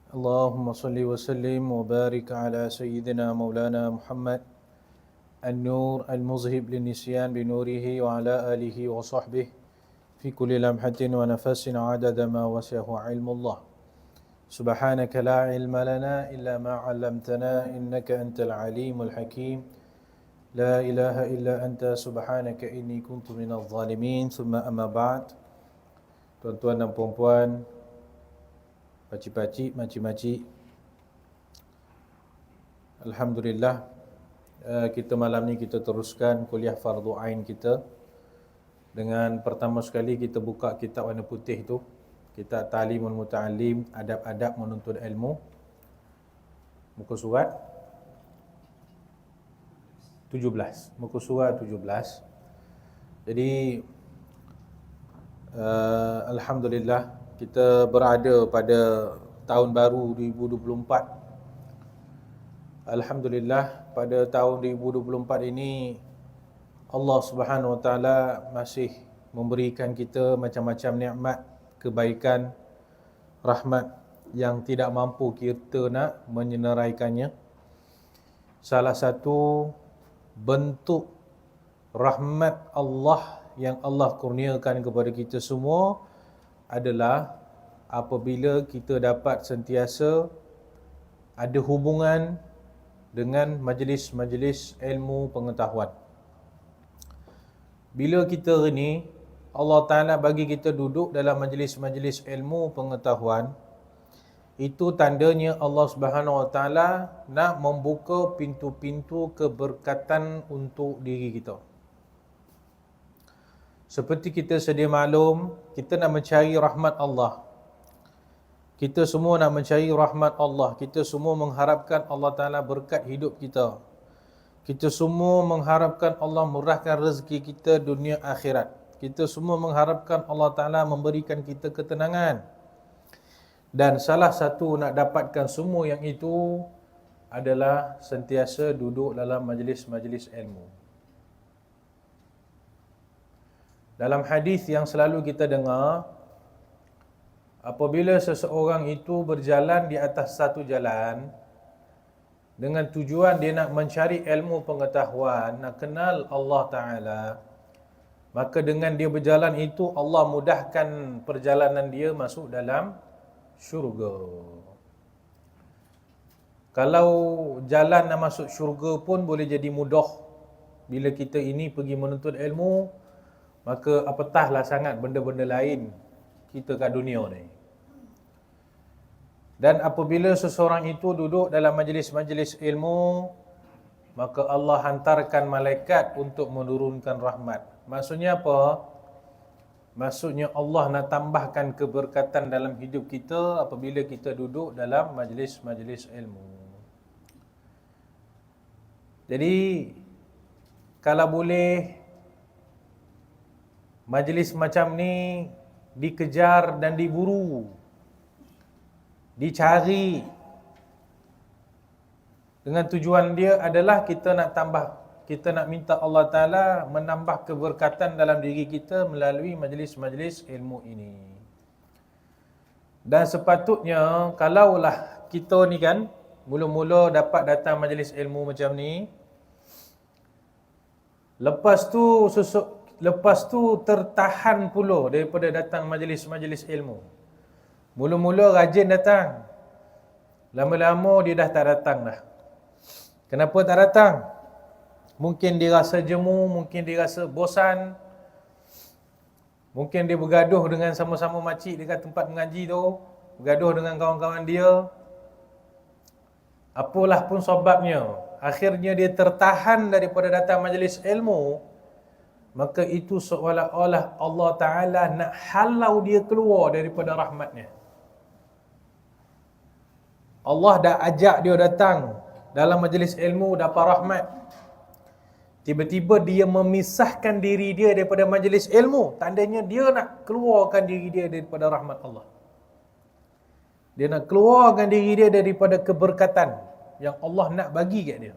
اللهم صل وسلم وبارك على سيدنا مولانا محمد النور المذهب للنسيان بنوره وعلى آله وصحبه في كل لمحة ونفس عدد ما وسعه علم الله. سبحانك لا علم لنا إلا ما علمتنا إنك أنت العليم الحكيم. لا إله إلا أنت سبحانك إني كنت من الظالمين. ثم أما بعد. Tuan-tuan dan puan-puan, pakcik-pakcik, makcik-makcik, Alhamdulillah, kita malam ni kita teruskan kuliah fardu ain kita. Dengan pertama sekali kita buka kitab warna putih tu, kitab Ta'limul Muta'allim, adab-adab menuntut ilmu, muka surat 17. Muka surat 17. Jadi Alhamdulillah, kita berada pada tahun baru 2024. Alhamdulillah, pada tahun 2024 ini Allah Subhanahu Wa Taala masih memberikan kita macam-macam nikmat, kebaikan, rahmat yang tidak mampu kita nak menyenaraikannya. Salah satu bentuk rahmat Allah yang Allah kurniakan kepada kita semua adalah apabila kita dapat sentiasa ada hubungan dengan majlis-majlis ilmu pengetahuan. Bila kita ni Allah Ta'ala bagi kita duduk dalam majlis-majlis ilmu pengetahuan, itu tandanya Allah Subhanahu Wa Ta'ala nak membuka pintu-pintu keberkatan untuk diri kita. Seperti kita sedia maklum, kita nak mencari rahmat Allah. Kita semua nak mencari rahmat Allah. Kita semua mengharapkan Allah Ta'ala berkat hidup kita. Kita semua mengharapkan Allah murahkan rezeki kita dunia akhirat. Kita semua mengharapkan Allah Ta'ala memberikan kita ketenangan. Dan salah satu nak dapatkan semua yang itu adalah sentiasa duduk dalam majlis-majlis ilmu. Dalam hadis yang selalu kita dengar, apabila seseorang itu berjalan di atas satu jalan dengan tujuan dia nak mencari ilmu pengetahuan, nak kenal Allah Ta'ala, maka dengan dia berjalan itu Allah mudahkan perjalanan dia masuk dalam syurga. Kalau jalan nak masuk syurga pun boleh jadi mudah bila kita ini pergi menuntut ilmu, maka apatahlah sangat benda-benda lain kita kat dunia ni. Dan apabila seseorang itu duduk dalam majlis-majlis ilmu, maka Allah hantarkan malaikat untuk menurunkan rahmat. Maksudnya apa? Maksudnya Allah nak tambahkan keberkatan dalam hidup kita apabila kita duduk dalam majlis-majlis ilmu. Jadi, kalau boleh majlis macam ni dikejar dan diburu, dicari, dengan tujuan dia adalah kita nak minta Allah Ta'ala menambah keberkatan dalam diri kita melalui majlis-majlis ilmu ini. Dan sepatutnya kalaulah kita ni kan mula-mula dapat datang majlis ilmu macam ni, Lepas tu tertahan pula daripada datang majlis-majlis ilmu. Mula-mula rajin datang, lama-lama dia dah tak datang dah. Kenapa tak datang? Mungkin dia rasa jemu, mungkin dia rasa bosan, mungkin dia bergaduh dengan sama-sama makcik dekat tempat mengaji tu, bergaduh dengan kawan-kawan dia. Apalah pun sebabnya, akhirnya dia tertahan daripada datang majlis ilmu. Maka itu seolah-olah Allah Ta'ala nak halau dia keluar daripada rahmatnya. Allah dah ajak dia datang dalam majlis ilmu, dapat rahmat. Tiba-tiba dia memisahkan diri dia daripada majlis ilmu. Tandanya dia nak keluarkan diri dia daripada rahmat Allah. Dia nak keluarkan diri dia daripada keberkatan yang Allah nak bagi kat dia.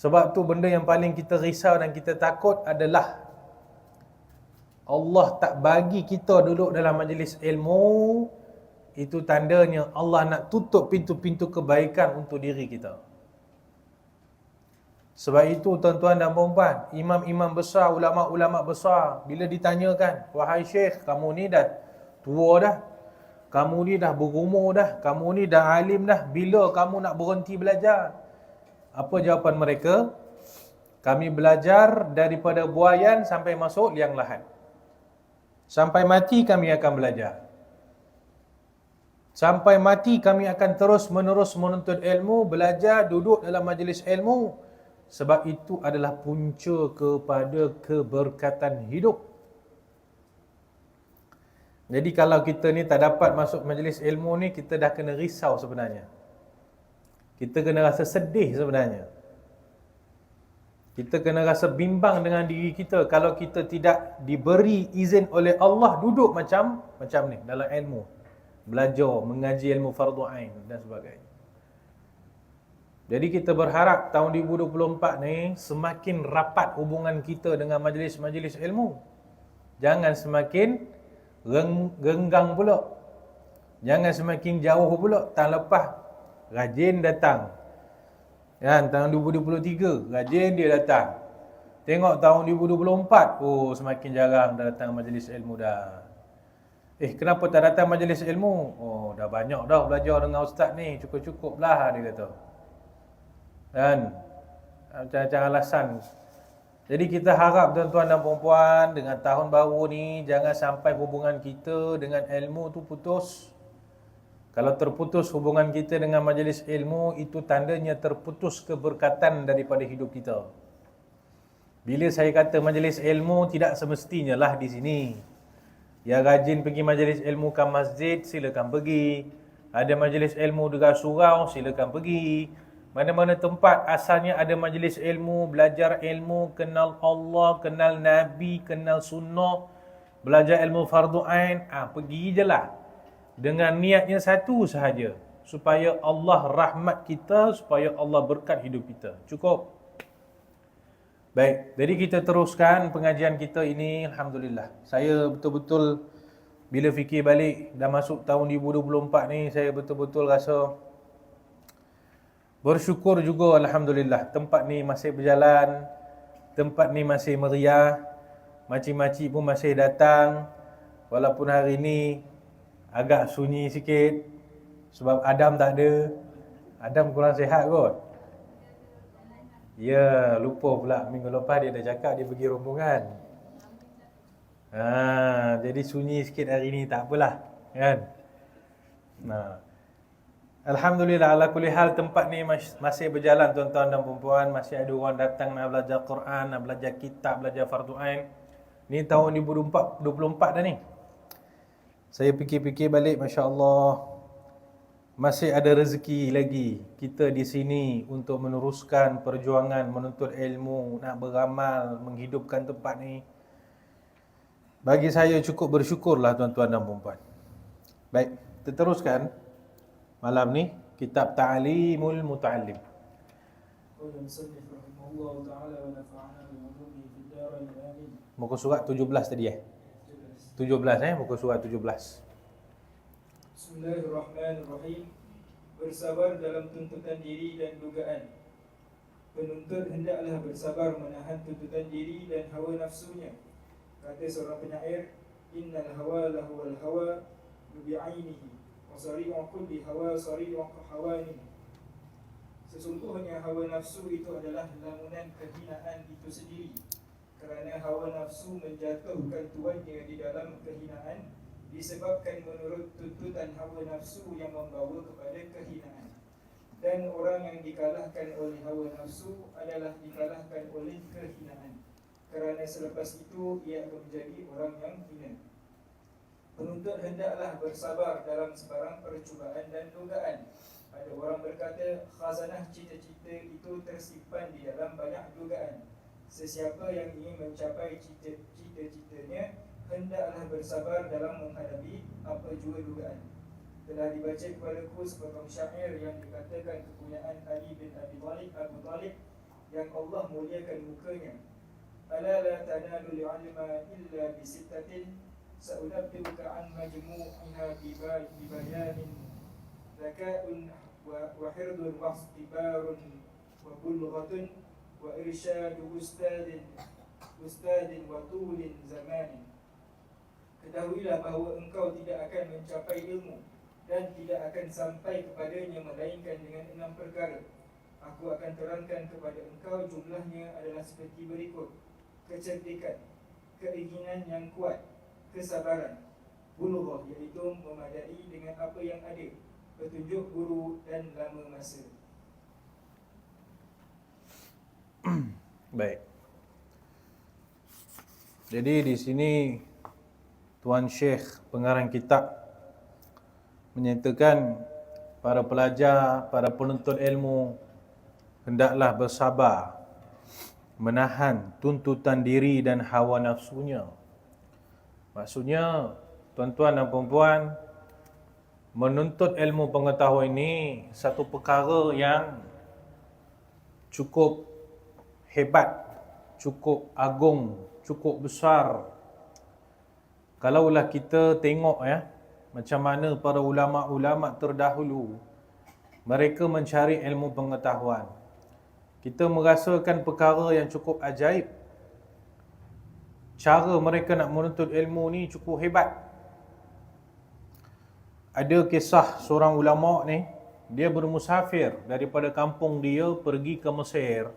Sebab tu benda yang paling kita risau dan kita takut adalah Allah tak bagi kita duduk dalam majlis ilmu itu tandanya Allah nak tutup pintu-pintu kebaikan untuk diri kita. Sebab itu tuan-tuan dan puan-puan, imam-imam besar, ulama-ulama besar, bila ditanyakan, wahai syekh, kamu ni dah tua dah, kamu ni dah berumur dah, kamu ni dah alim dah, bila kamu nak berhenti belajar? Apa jawapan mereka? Kami belajar daripada buayan sampai masuk liang lahat. Sampai mati kami akan belajar. Sampai mati kami akan terus menerus menuntut ilmu, belajar, duduk dalam majlis ilmu. Sebab itu adalah punca kepada keberkatan hidup. Jadi kalau kita ni tak dapat masuk majlis ilmu ni, kita dah kena risau sebenarnya. Kita kena rasa sedih sebenarnya. Kita kena rasa bimbang dengan diri kita kalau kita tidak diberi izin oleh Allah duduk macam ni dalam ilmu. Belajar, mengaji ilmu fardu ain dan sebagainya. Jadi kita berharap tahun 2024 ni semakin rapat hubungan kita dengan majlis-majlis ilmu. Jangan semakin renggang pula. Jangan semakin jauh pula. Tahun lepas rajin datang. Kan, tahun 2023 rajin dia datang. Tengok tahun 2024, oh semakin jarang dah datang majlis ilmu dah. Kenapa tak datang majlis ilmu? Oh, dah banyak dah belajar dengan ustaz ni, cukup-cukup lah dia kata. Kan? Macam-macam alasan. Jadi kita harap tuan-tuan dan puan-puan, dengan tahun baru ni jangan sampai hubungan kita dengan ilmu tu putus. Kalau terputus hubungan kita dengan majlis ilmu, itu tandanya terputus keberkatan daripada hidup kita. Bila saya kata majlis ilmu, tidak semestinya lah di sini. Yang rajin pergi majlis ilmu kat masjid, silakan pergi. Ada majlis ilmu dekat surau, silakan pergi. Mana-mana tempat asalnya ada majlis ilmu, belajar ilmu, kenal Allah, kenal Nabi, kenal sunnah, belajar ilmu fardu ain, pergi je lah. Dengan niatnya satu sahaja, supaya Allah rahmat kita, supaya Allah berkat hidup kita. Cukup. Baik, jadi kita teruskan pengajian kita ini. Alhamdulillah. Saya betul-betul bila fikir balik dah masuk tahun 2024 ni, saya betul-betul rasa bersyukur juga. Alhamdulillah. Tempat ni masih berjalan, tempat ni masih meriah, makcik-makcik pun masih datang. Walaupun hari ni agak sunyi sikit sebab Adam tak ada. Adam kurang sihat kot. Ya, lupa pula minggu lepas dia dah cakap dia pergi rombongan. Jadi sunyi sikit hari ni, tak apalah, kan? Alhamdulillah, ala kulli hal tempat ni masih berjalan tuan-tuan dan puan-puan. Masih ada orang datang nak belajar Quran, nak belajar kitab, belajar fardu ain. Ni tahun 2024 dah ni. Saya fikir-fikir balik, Masya Allah, masih ada rezeki lagi kita di sini untuk meneruskan perjuangan menuntut ilmu, nak beramal, menghidupkan tempat ni. Bagi saya cukup bersyukurlah tuan-tuan dan puan-puan. Baik, kita teruskan malam ni kitab Ta'limul Muta'allim. Muka surat 17 tadi 17 muka surat 17. Bismillahirrahmanirrahim. Bersabar dalam tuntutan diri dan dugaan. Penuntut hendaklah bersabar menahan tuntutan diri dan hawa nafsunya. Kata seorang penyair, innal hawa lahuwal hawa bi'ainihi wa sari'u kulli hawa sari'u hawani. Sesungguhnya hawa nafsu itu adalah lamunan kehinaan itu sendiri. Kerana hawa nafsu menjatuhkan tuannya di dalam kehinaan, disebabkan menurut tuntutan hawa nafsu yang membawa kepada kehinaan. Dan orang yang dikalahkan oleh hawa nafsu adalah dikalahkan oleh kehinaan. Kerana selepas itu ia akan menjadi orang yang hina. Penuntut hendaklah bersabar dalam sebarang percubaan dan godaan. Ada orang berkata, khazanah cita-cita itu tersimpan di dalam banyak dugaan. Sesiapa yang ingin mencapai cita-citanya, hendaklah bersabar dalam menghadapi apa jua dugaan. Telah dibaca kepadaku sepotong syair yang dikatakan kepunyaan Ali bin Abu Talib yang Allah muliakan mukanya. Ala la tanalu li'alma illa bisittatin, سأنبئك عن مجموعها ببيان ذكاء وحرص واختبار وبلغة وإرشاد أستاذ وطول زمان. Ketahuilah bahawa engkau tidak akan mencapai ilmu dan tidak akan sampai kepadanya melainkan dengan 6 perkara. Aku akan terangkan kepada engkau, jumlahnya adalah seperti berikut: kecerdikan, keinginan yang kuat, kesabaran, bulughah iaitu memadai dengan apa yang ada, petunjuk guru dan lama masa. Baik. Jadi di sini Tuan Syekh pengarang kitab menyatakan para pelajar, para penuntut ilmu hendaklah bersabar menahan tuntutan diri dan hawa nafsunya. Maksudnya, tuan-tuan dan puan-puan, menuntut ilmu pengetahuan ini satu perkara yang cukup hebat, cukup agung, cukup besar. Kalaulah kita tengok macam mana para ulama-ulama terdahulu mereka mencari ilmu pengetahuan, kita merasakan perkara yang cukup ajaib. Cara mereka nak menuntut ilmu ni cukup hebat. Ada kisah seorang ulama ni, dia bermusafir daripada kampung dia pergi ke Mesir.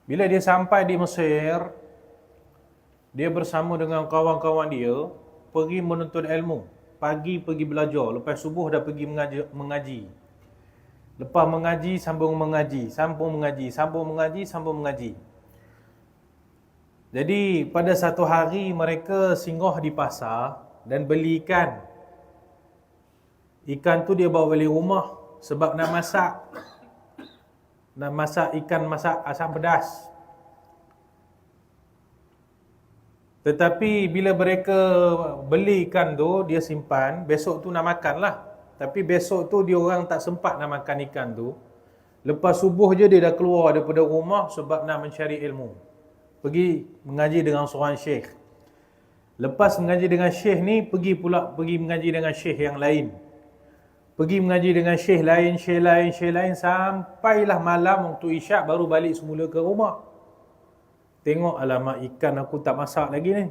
Bila dia sampai di Mesir, dia bersama dengan kawan-kawan dia pergi menuntut ilmu. Pagi pergi belajar, lepas subuh dah pergi mengaji. Lepas mengaji, sambung mengaji, sambung mengaji, sambung mengaji, sambung mengaji. Jadi pada satu hari mereka singgah di pasar dan beli ikan. Ikan tu dia bawa balik rumah sebab nak masak. Nak masak ikan, masak asam pedas. Tetapi bila mereka beli ikan tu, dia simpan, besok tu nak makan lah. Tapi besok tu dia orang tak sempat nak makan ikan tu. Lepas subuh je dia dah keluar daripada rumah sebab nak mencari ilmu. Pergi mengaji dengan seorang syekh. Lepas mengaji dengan syekh ni, pergi mengaji dengan syekh yang lain. Pergi mengaji dengan syekh lain, syekh lain, sampailah malam waktu isyak baru balik semula ke rumah. Tengok, alamak, ikan aku tak masak lagi ni.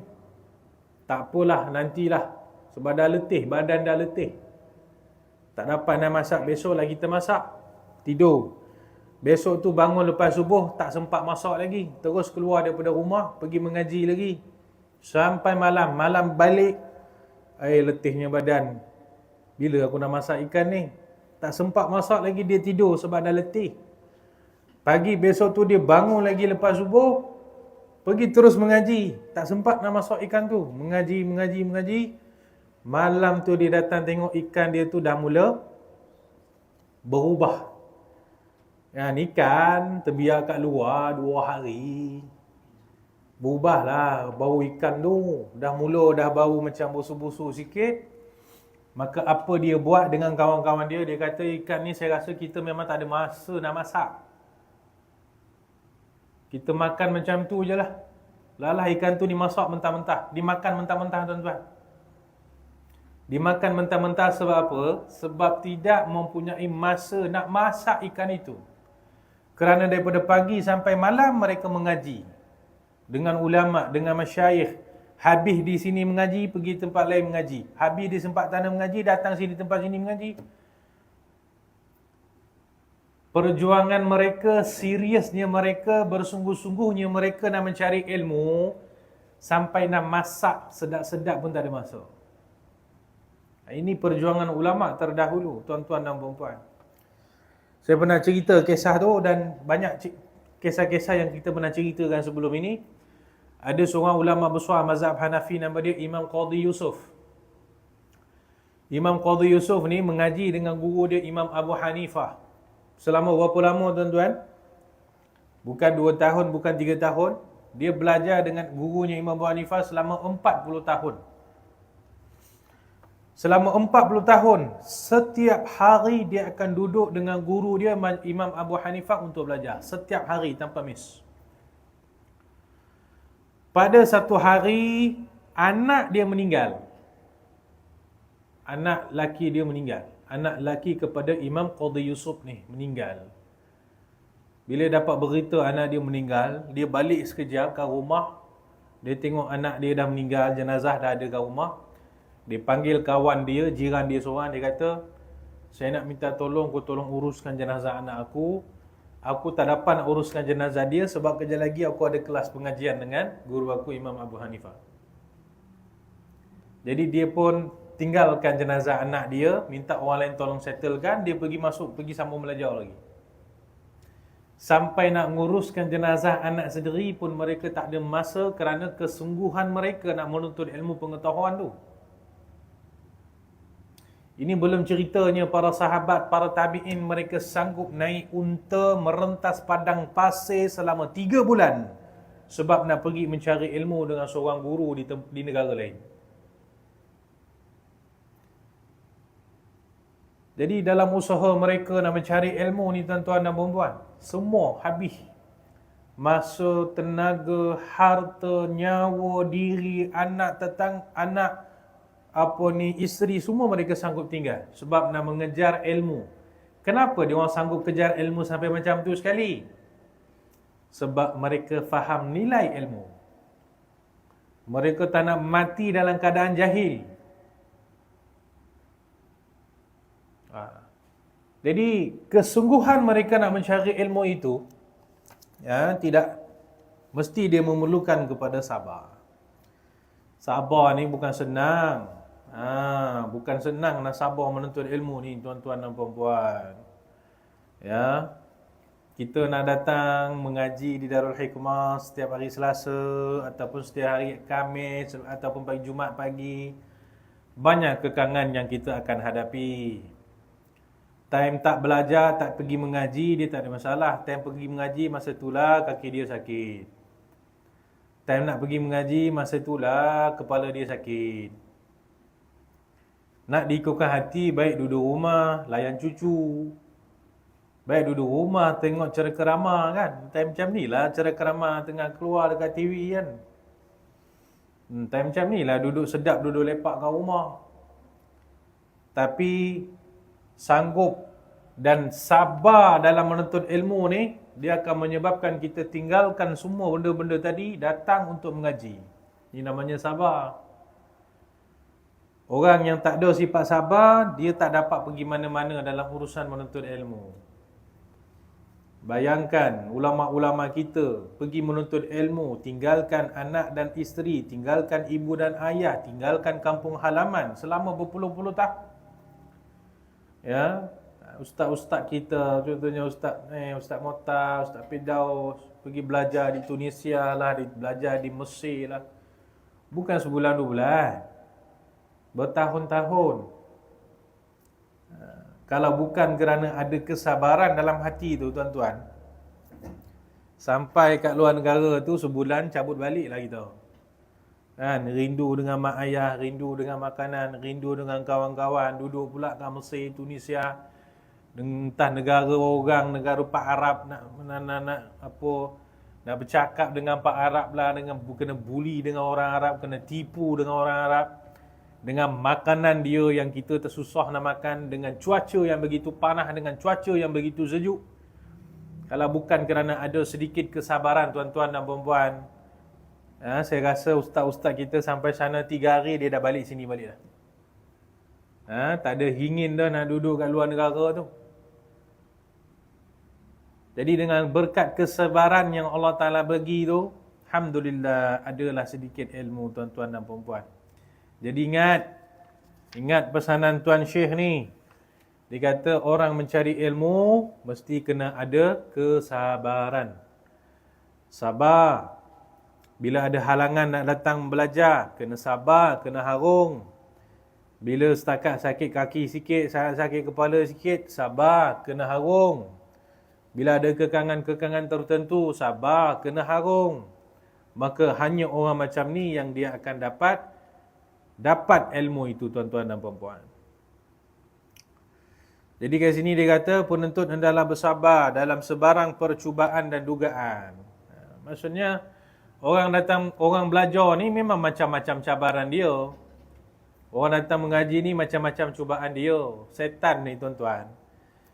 Tak apalah, nantilah. Sebab dah letih, badan dah letih. Tak dapat nak masak, besoklah kita masak. Tidur. Besok tu bangun lepas subuh, tak sempat masak lagi. Terus keluar daripada rumah, pergi mengaji lagi. Sampai malam. Malam balik, letihnya badan. Bila aku nak masak ikan ni? Tak sempat masak lagi, dia tidur sebab dah letih. Pagi besok tu dia bangun lagi lepas subuh, pergi terus mengaji. Tak sempat nak masak ikan tu. Mengaji. Malam tu dia datang tengok ikan dia tu dah mula berubah. Ikan terbiar kat luar 2 hari. Berubahlah bau ikan tu. Dah bau macam busuk-busuk sikit. Maka apa dia buat dengan kawan-kawan dia? Dia kata, ikan ni saya rasa kita memang tak ada masa nak masak. Kita makan macam tu je lah. Lalah ikan tu dimasak mentah-mentah. Dimakan mentah-mentah, tuan-tuan. Dimakan mentah-mentah sebab apa? Sebab tidak mempunyai masa nak masak ikan itu. Kerana daripada pagi sampai malam mereka mengaji. Dengan ulama', dengan masyayikh. Habis di sini mengaji, pergi tempat lain mengaji. Habis di tempat tanah mengaji, datang sini tempat sini mengaji. Perjuangan mereka, seriusnya mereka, bersungguh-sungguhnya mereka nak mencari ilmu, sampai nak masak sedap-sedap pun tak ada masa. Ini perjuangan ulama' terdahulu, tuan-tuan dan puan-puan. Saya pernah cerita kisah tu dan banyak kisah-kisah yang kita pernah ceritakan sebelum ini. Ada seorang ulama' besar mazhab Hanafi, nama dia Imam Qadhi Yusuf. Imam Qadhi Yusuf ni mengaji dengan guru dia Imam Abu Hanifah. Selama berapa lama, tuan-tuan? Bukan 2 tahun, bukan 3 tahun. Dia belajar dengan gurunya Imam Abu Hanifah selama 40 tahun. Selama 40 tahun, setiap hari dia akan duduk dengan guru dia Imam Abu Hanifah untuk belajar. Setiap hari tanpa miss. Pada satu hari, anak dia meninggal. Anak laki dia meninggal. Anak laki kepada Imam Qadhi Yusuf ni meninggal. Bila dapat berita anak dia meninggal, dia balik sekejap ke rumah. Dia tengok anak dia dah meninggal, jenazah dah ada kat rumah. Dia panggil kawan dia, jiran dia seorang, dia kata, saya nak minta tolong, kau tolong uruskan jenazah anak aku. Aku tak dapat nak uruskan jenazah dia sebab kejap lagi aku ada kelas pengajian dengan guru aku Imam Abu Hanifah. Jadi dia pun tinggalkan jenazah anak dia, minta orang lain tolong settlekan, dia pergi sambung belajar lagi. Sampai nak nguruskan jenazah anak sendiri pun mereka tak ada masa kerana kesungguhan mereka nak menuntut ilmu pengetahuan tu. Ini belum ceritanya para sahabat, para tabi'in mereka sanggup naik unta merentas padang pasir selama 3 bulan sebab nak pergi mencari ilmu dengan seorang guru di negara lain. Jadi dalam usaha mereka nak mencari ilmu ni tuan-tuan dan puan-puan, semua habis. Masa, tenaga, harta, nyawa, diri, anak, isteri, semua mereka sanggup tinggal sebab nak mengejar ilmu. Kenapa dia orang sanggup kejar ilmu sampai macam tu sekali? Sebab mereka faham nilai ilmu. Mereka tak nak mati dalam keadaan jahil. Jadi kesungguhan mereka nak mencari ilmu itu, ya, tidak mesti dia memerlukan kepada sabar. Sabar ni bukan senang. Bukan senang nak sabar menuntut ilmu ni tuan-tuan dan puan-puan. Ya. Kita nak datang mengaji di Darul Hikmah setiap hari Selasa ataupun setiap hari Khamis ataupun pagi Jumaat pagi. Banyak kekangan yang kita akan hadapi. Time tak belajar, tak pergi mengaji, dia tak ada masalah. Time pergi mengaji, masa itulah kaki dia sakit. Time nak pergi mengaji, masa itulah kepala dia sakit. Nak diikutkan hati, baik duduk rumah, layan cucu. Baik duduk rumah, tengok ceramah kan. Time macam ni lah, ceramah tengah keluar dekat TV kan. Time macam ni lah, duduk sedap, duduk lepak kat rumah. Tapi sanggup dan sabar dalam menuntut ilmu ni, dia akan menyebabkan kita tinggalkan semua benda-benda tadi, datang untuk mengaji. Ini namanya sabar. Orang yang tak ada sifat sabar, dia tak dapat pergi mana-mana dalam urusan menuntut ilmu. Bayangkan ulama-ulama kita pergi menuntut ilmu, tinggalkan anak dan isteri, tinggalkan ibu dan ayah, tinggalkan kampung halaman selama berpuluh-puluh tahun. Ya, ustaz-ustaz kita, contohnya Ustaz Motar, Ustaz Firdaus, pergi belajar di Tunisia lah, belajar di Mesir lah. Bukan sebulan 2 bulan, bertahun-tahun. Kalau bukan kerana ada kesabaran dalam hati tu tuan-tuan, sampai kat luar negara tu sebulan cabut balik lah kita. Kan, rindu dengan mak ayah, rindu dengan makanan, rindu dengan kawan-kawan, duduk pula kat Mesir, Tunisia, entah negara orang, negara Pak Arab, nak bercakap dengan Pak Arab lah, dengan kena bully dengan orang Arab, kena tipu dengan orang Arab, dengan makanan dia yang kita tersusah nak makan, dengan cuaca yang begitu panas, dengan cuaca yang begitu sejuk. Kalau bukan kerana ada sedikit kesabaran tuan-tuan dan puan-puan, saya rasa ustaz-ustaz kita sampai sana 3 hari dia dah balik sini balik dah. Tak ada ingin dah nak duduk kat luar negara tu. Jadi dengan berkat kesabaran yang Allah Ta'ala bagi tu, alhamdulillah adalah sedikit ilmu tuan-tuan dan puan-puan. Jadi ingat pesanan Tuan Syekh ni. Dia kata orang mencari ilmu mesti kena ada kesabaran. Sabar. Bila ada halangan nak datang belajar, kena sabar, kena harung. Bila setakat sakit kaki sikit, sakit kepala sikit, sabar, kena harung. Bila ada kekangan-kekangan tertentu, sabar, kena harung. Maka hanya orang macam ni yang dia akan dapat ilmu itu tuan-tuan dan puan-puan. Jadi kat sini dia kata penuntut hendaklah bersabar dalam sebarang percubaan dan dugaan. Maksudnya Orang belajar ni memang macam-macam cabaran dia. Orang datang mengaji ni macam-macam cubaan dia. Setan ni tuan-tuan.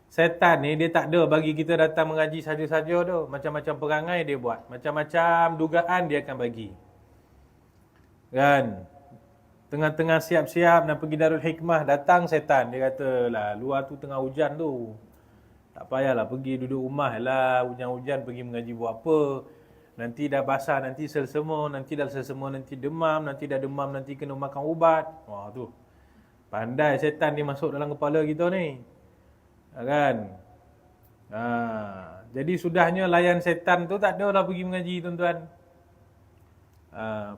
Setan ni dia tak ada bagi kita datang mengaji saja-saja tu. Macam-macam perangai dia buat. Macam-macam dugaan dia akan bagi. Kan? Tengah-tengah siap-siap nak pergi Darul Hikmah, datang setan. Dia kata lah, luar tu tengah hujan tu. Tak payahlah pergi duduk rumah lah. Hujan-hujan pergi mengaji buat apa. Nanti dah basah, nanti selsema, nanti dah selsema, nanti demam, nanti dah demam, nanti kena makan ubat. Wah tu. Pandai setan dia masuk dalam kepala kita ni. Kan? Jadi sudahnya layan setan tu tak ada lah pergi mengaji tuan-tuan.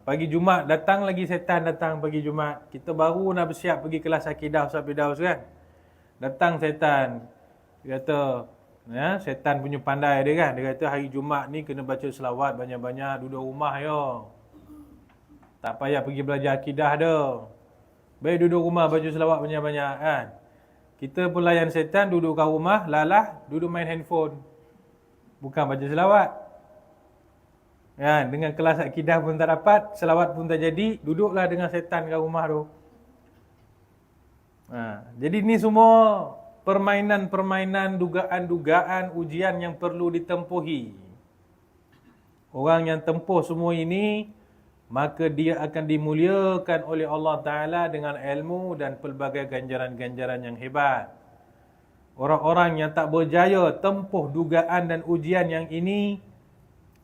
Pagi Jumaat datang lagi setan datang pagi Jumaat. Kita baru nak bersiap pergi kelas akidah Ustaz Firdaus kan. Datang setan. Dia kata, ya, setan punya pandai dia kan. Dia kata hari Jumaat ni kena baca selawat banyak-banyak, duduk rumah yo. Tak payah pergi belajar akidah dah. Baik duduk rumah baca selawat banyak-banyak kan. Kita pun layan setan duduk kat rumah, lalah duduk main handphone. Bukan baca selawat. Kan, dengan kelas akidah pun tak dapat, selawat pun tak jadi, duduklah dengan setan kat rumah tu. Jadi ni semua permainan-permainan, dugaan-dugaan, ujian yang perlu ditempuhi. Orang yang tempuh semua ini, maka dia akan dimuliakan oleh Allah Ta'ala dengan ilmu dan pelbagai ganjaran-ganjaran yang hebat. Orang-orang yang tak berjaya tempuh dugaan dan ujian yang ini,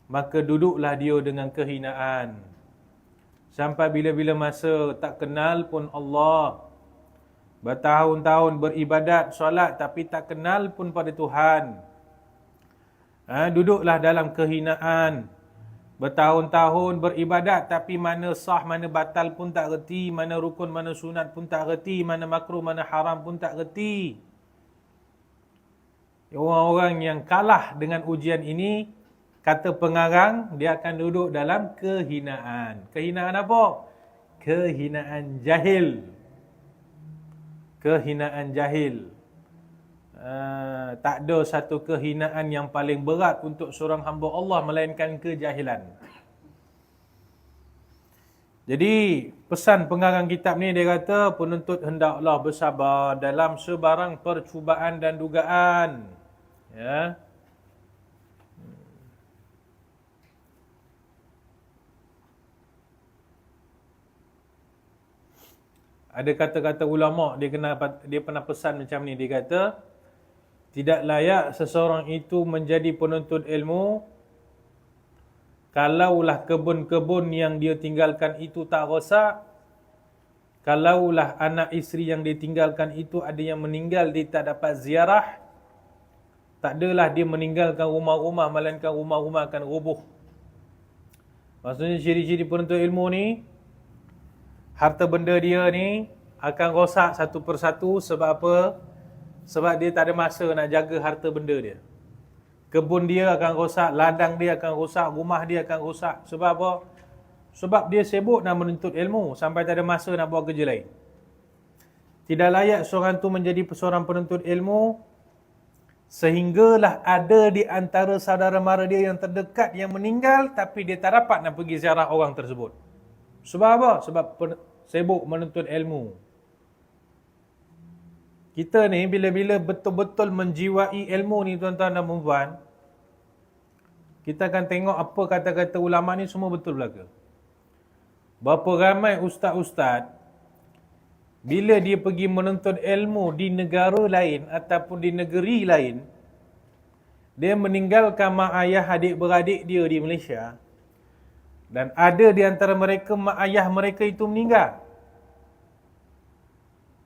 maka duduklah dia dengan kehinaan. Sampai bila-bila masa tak kenal pun Allah. Bertahun-tahun beribadat, solat tapi tak kenal pun pada Tuhan. Duduklah dalam kehinaan. Bertahun-tahun beribadat tapi mana sah, mana batal pun tak reti. Mana rukun, mana sunat pun tak reti. Mana makruh, mana haram pun tak reti. Orang-orang yang kalah dengan ujian ini, kata pengarang, dia akan duduk dalam kehinaan. Kehinaan apa? Kehinaan jahil. Kehinaan jahil. Tak ada satu kehinaan yang paling berat untuk seorang hamba Allah melainkan kejahilan. Jadi pesan pengarang kitab ni dia kata penuntut hendaklah bersabar dalam sebarang percubaan dan dugaan. Ya. Ada kata-kata ulama dia pernah pesan macam ni, dia kata tidak layak seseorang itu menjadi penuntut ilmu kalaulah kebun-kebun yang dia tinggalkan itu tak rosak, kalaulah anak isteri yang dia tinggalkan itu ada yang meninggal dia tak dapat ziarah, tak adalah dia meninggalkan rumah-rumah melainkan rumah-rumah akan roboh. Maksudnya ciri-ciri penuntut ilmu ni, harta benda dia ni akan rosak satu persatu. Sebab apa? Sebab dia tak ada masa nak jaga harta benda dia. Kebun dia akan rosak, ladang dia akan rosak, rumah dia akan rosak. Sebab apa? Sebab dia sibuk nak menuntut ilmu sampai tak ada masa nak buat kerja lain. Tidak layak seorang tu menjadi seorang penuntut ilmu sehinggalah ada di antara saudara mara dia yang terdekat yang meninggal tapi dia tak dapat nak pergi ziarah orang tersebut. Sebab apa? Sebab sibuk menuntut ilmu. Kita ni bila-bila betul-betul menjiwai ilmu ni tuan-tuan dan puan-puan, kita akan tengok apa kata-kata ulama ni semua betul belaka. Berapa ramai ustaz-ustaz bila dia pergi menuntut ilmu di negara lain ataupun di negeri lain, dia meninggalkan mak ayah adik-beradik dia di Malaysia. Dan ada di antara mereka mak ayah mereka itu meninggal.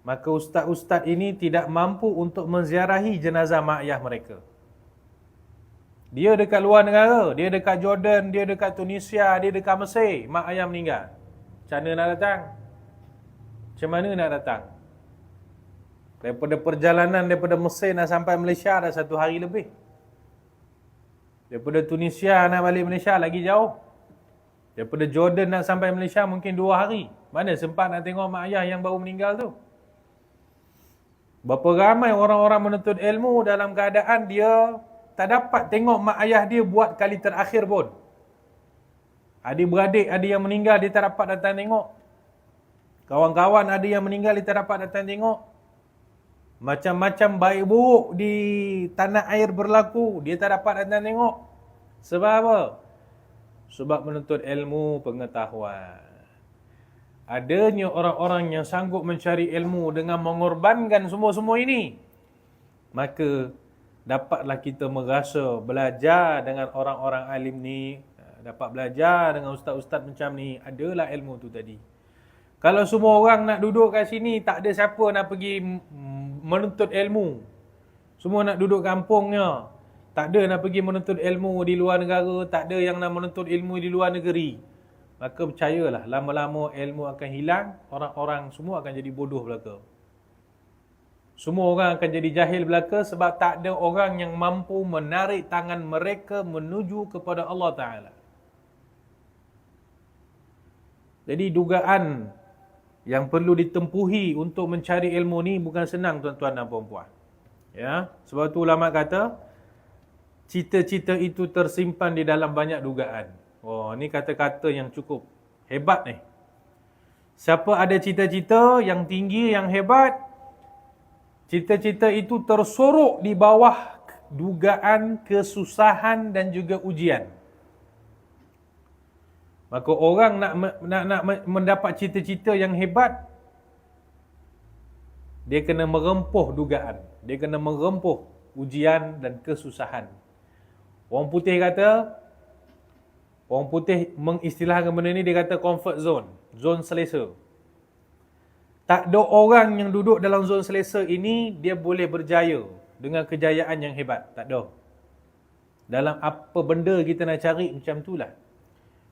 Maka ustaz-ustaz ini tidak mampu untuk menziarahi jenazah mak ayah mereka. Dia dekat luar negara, dia dekat Jordan, dia dekat Tunisia, dia dekat Mesir, mak ayah meninggal. Macam mana nak datang? Macam mana nak datang? Daripada perjalanan daripada Mesir nak sampai Malaysia dah 1 hari lebih. Daripada Tunisia nak balik Malaysia lagi jauh. Daripada Jordan nak sampai Malaysia mungkin 2 hari. Mana sempat nak tengok mak ayah yang baru meninggal tu? Berapa ramai orang-orang menuntut ilmu dalam keadaan dia tak dapat tengok mak ayah dia buat kali terakhir pun. Adik-beradik ada yang meninggal, dia tak dapat datang tengok. Kawan-kawan ada yang meninggal, dia tak dapat datang tengok. Macam-macam baik buruk di tanah air berlaku, dia tak dapat datang tengok. Sebab apa? Sebab menuntut ilmu pengetahuan. Adanya orang-orang yang sanggup mencari ilmu dengan mengorbankan semua-semua ini, maka dapatlah kita merasa belajar dengan orang-orang alim ni, dapat belajar dengan ustaz-ustaz macam ni, adalah ilmu tu tadi. Kalau semua orang nak duduk kat sini, tak ada siapa nak pergi menuntut ilmu. Semua nak duduk kampungnya. Tak ada nak pergi menuntut ilmu di luar negara, tak ada yang nak menuntut ilmu di luar negeri. Maka percayalah, lama-lama ilmu akan hilang, orang-orang semua akan jadi bodoh belaka. Semua orang akan jadi jahil belaka sebab tak ada orang yang mampu menarik tangan mereka menuju kepada Allah Ta'ala. Jadi dugaan yang perlu ditempuhi untuk mencari ilmu ni bukan senang tuan-tuan dan puan-puan. Ya, sebab tu ulama kata cita-cita itu tersimpan di dalam banyak dugaan. Oh, ni kata-kata yang cukup hebat ni. Siapa ada cita-cita yang tinggi, yang hebat, cita-cita itu tersorok di bawah dugaan, kesusahan dan juga ujian. Maka orang nak mendapat cita-cita yang hebat, dia kena merempuh dugaan, dia kena merempuh ujian dan kesusahan. Orang putih mengistilahkan benda ni, dia kata comfort zone, zon selesa. Tak ada orang yang duduk dalam zon selesa ini, dia boleh berjaya dengan kejayaan yang hebat. Tak ada. Dalam apa benda kita nak cari macam itulah.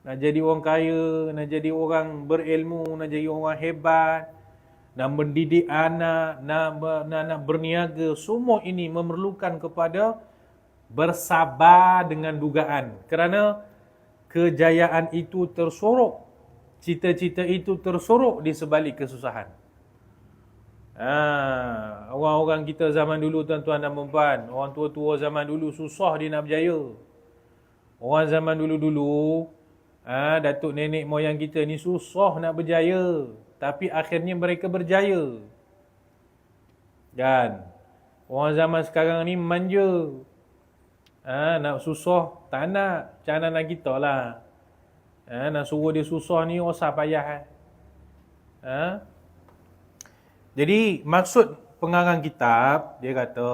Nak jadi orang kaya, nak jadi orang berilmu, nak jadi orang hebat, nak mendidik anak, nak berniaga. Semua ini memerlukan kepada bersabar dengan dugaan. Kerana kejayaan itu tersorok, cita-cita itu tersorok di sebalik kesusahan. Orang-orang kita zaman dulu tuan-tuan dan puan-puan, orang tua-tua zaman dulu susah dia nak berjaya. Orang zaman dulu-dulu, datuk nenek moyang kita ni susah nak berjaya, tapi akhirnya mereka berjaya. Kan? Orang zaman sekarang ni manja. Nak susah tak nak, macam anak kita lah. Nak suruh dia susah ni usah payah. Jadi maksud pengarang kitab, dia kata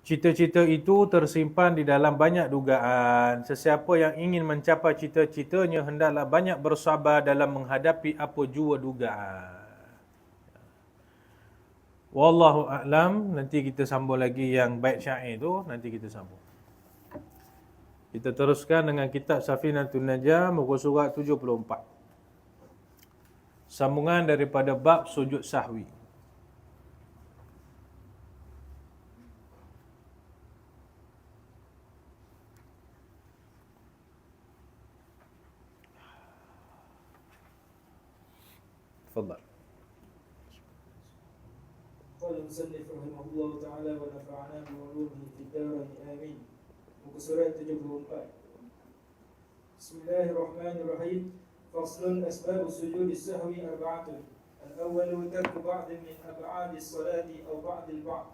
cita-cita itu tersimpan di dalam banyak dugaan. Sesiapa yang ingin mencapai cita-citanya hendaklah banyak bersabar dalam menghadapi apa jua dugaan. Wallahu a'lam. Nanti kita sambung lagi yang bait syair tu, nanti kita sambung. Kita teruskan dengan kitab Safinatun Najah, muka surat 74. Sambungan daripada bab sujud sahwi. Tafadhal. Qala musannif rahimahullah ta'ala wa nafa'ana bi ulumihi fid darain amin. Muka surat 74. Bismillahirrahmanirrahim. Faslun asbab sujud as-sahwi arba'atun. Al-awwal tarku ba'd min ab'ad as-salati aw ba'd al-ba'd.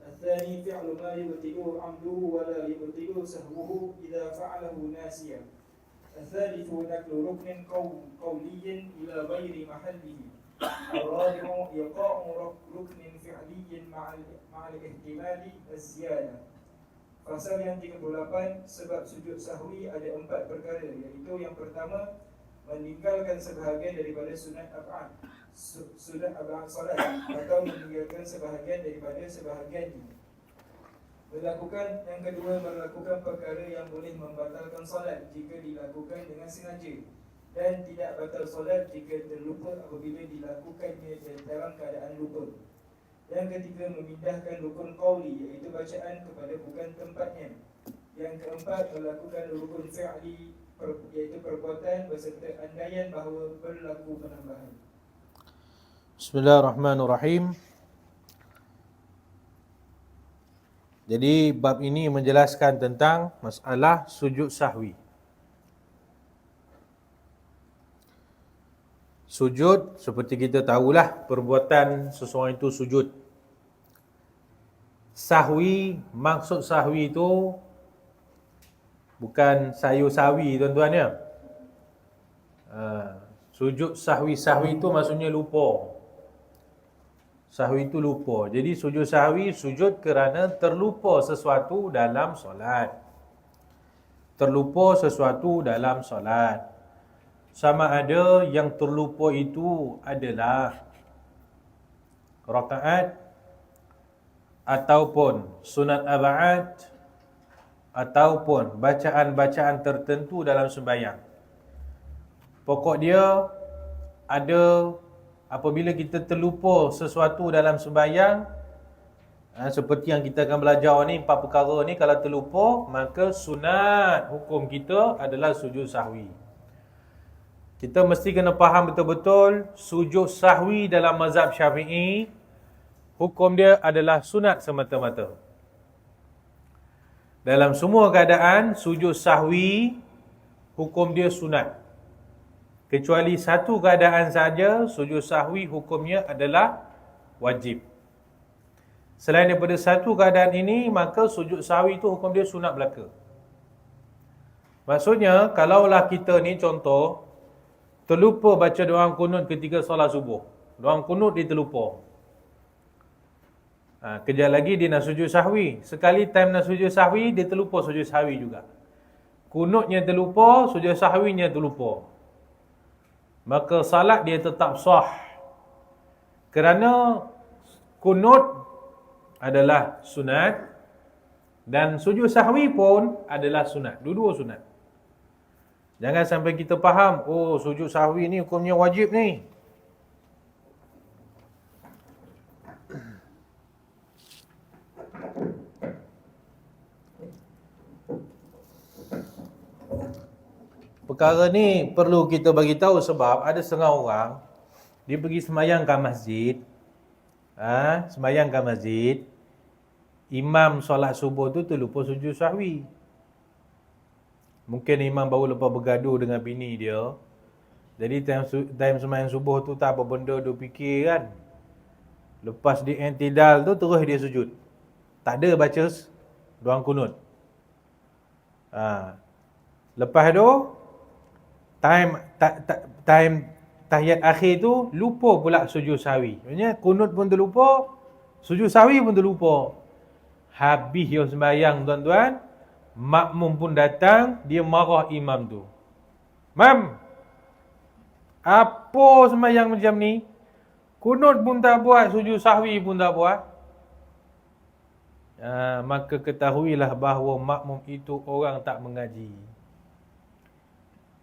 الثاني فعل ما يبطئه عمده ولا يبطئه سهوه إذا فعله ناسيا. الثالث نقل ركن قولي إلى غير محله. الرابع إيقاع ركن فعلي مع الاحتمال الزيادة. Pasal yang 38, sebab sujud sahwi ada 4 perkara, iaitu yang pertama, meninggalkan sebahagian daripada sunat ab'ad salat, atau meninggalkan sebahagian daripada sebahagiannya. Yang kedua, melakukan perkara yang boleh membatalkan salat jika dilakukan dengan sengaja, dan tidak batal salat jika terlupa apabila dilakukannya dalam keadaan lupa. Yang ketiga, memindahkan rukun qauli, iaitu bacaan, kepada bukan tempatnya. Yang keempat, melakukan rukun fi'li, iaitu perbuatan beserta andaian bahawa berlaku penambahan. Bismillahirrahmanirrahim. Jadi bab ini menjelaskan tentang masalah sujud sahwi. Sujud, seperti kita tahulah, perbuatan seseorang itu sujud. Sahwi, maksud sahwi itu bukan sayur sawi tuan-tuan ya. Sujud sahwi itu maksudnya lupa. Sahwi itu lupa. Jadi sujud sahwi, sujud kerana terlupa sesuatu dalam solat. Terlupa sesuatu dalam solat. Sama ada yang terlupa itu adalah rakaat ataupun sunat ab'ad ataupun bacaan-bacaan tertentu dalam sembahyang. Pokok dia ada, apabila kita terlupa sesuatu dalam sembahyang, seperti yang kita akan belajar ni, 4 perkara ni, kalau terlupa, maka sunat hukum kita adalah sujud sahwi. Kita mesti kena faham betul-betul, sujud sahwi dalam mazhab Syafi'i, hukum dia adalah sunat semata-mata. Dalam semua keadaan, sujud sahwi, hukum dia sunat. Kecuali satu keadaan saja, sujud sahwi hukumnya adalah wajib. Selain daripada satu keadaan ini, maka sujud sahwi itu hukum dia sunat belaka. Maksudnya, kalaulah kita ni contoh, terlupa baca doa kunut ketika solat subuh. Doa kunut dia terlupa. Kejap lagi dia nak sujud sahwi. Sekali time nak sujud sahwi, dia terlupa sujud sahwi juga. Kunutnya terlupa, sujud sahwinya terlupa. Maka salat dia tetap sah. Kerana kunut adalah sunat dan sujud sahwi pun adalah sunat. Dua-dua sunat. Jangan sampai kita faham, oh sujud sahwi ni hukumnya wajib ni. Perkara ni perlu kita bagi tahu sebab ada setengah orang dia pergi sembahyang kat masjid. Sembahyang kat masjid, imam solat subuh tu terlupa sujud sahwi. Mungkin imam baru lepas bergaduh dengan bini dia. Jadi time sembahyang subuh tu tak apa benda dia fikir kan. Lepas di i'tidal tu terus dia sujud. Tak ada baca doa kunut. Lepas tu time tahiyat akhir tu lupa pula sujud sahwi. Maksudnya kunut pun terlupa, sujud sahwi pun terlupa. Habis yang sembahyang tuan-tuan, makmum pun datang, dia marah imam tu. Mam, apa sembahyang macam ni? Kunut pun tak buat, sujud sahwi pun tak buat. Maka ketahuilah bahawa makmum itu orang tak mengaji.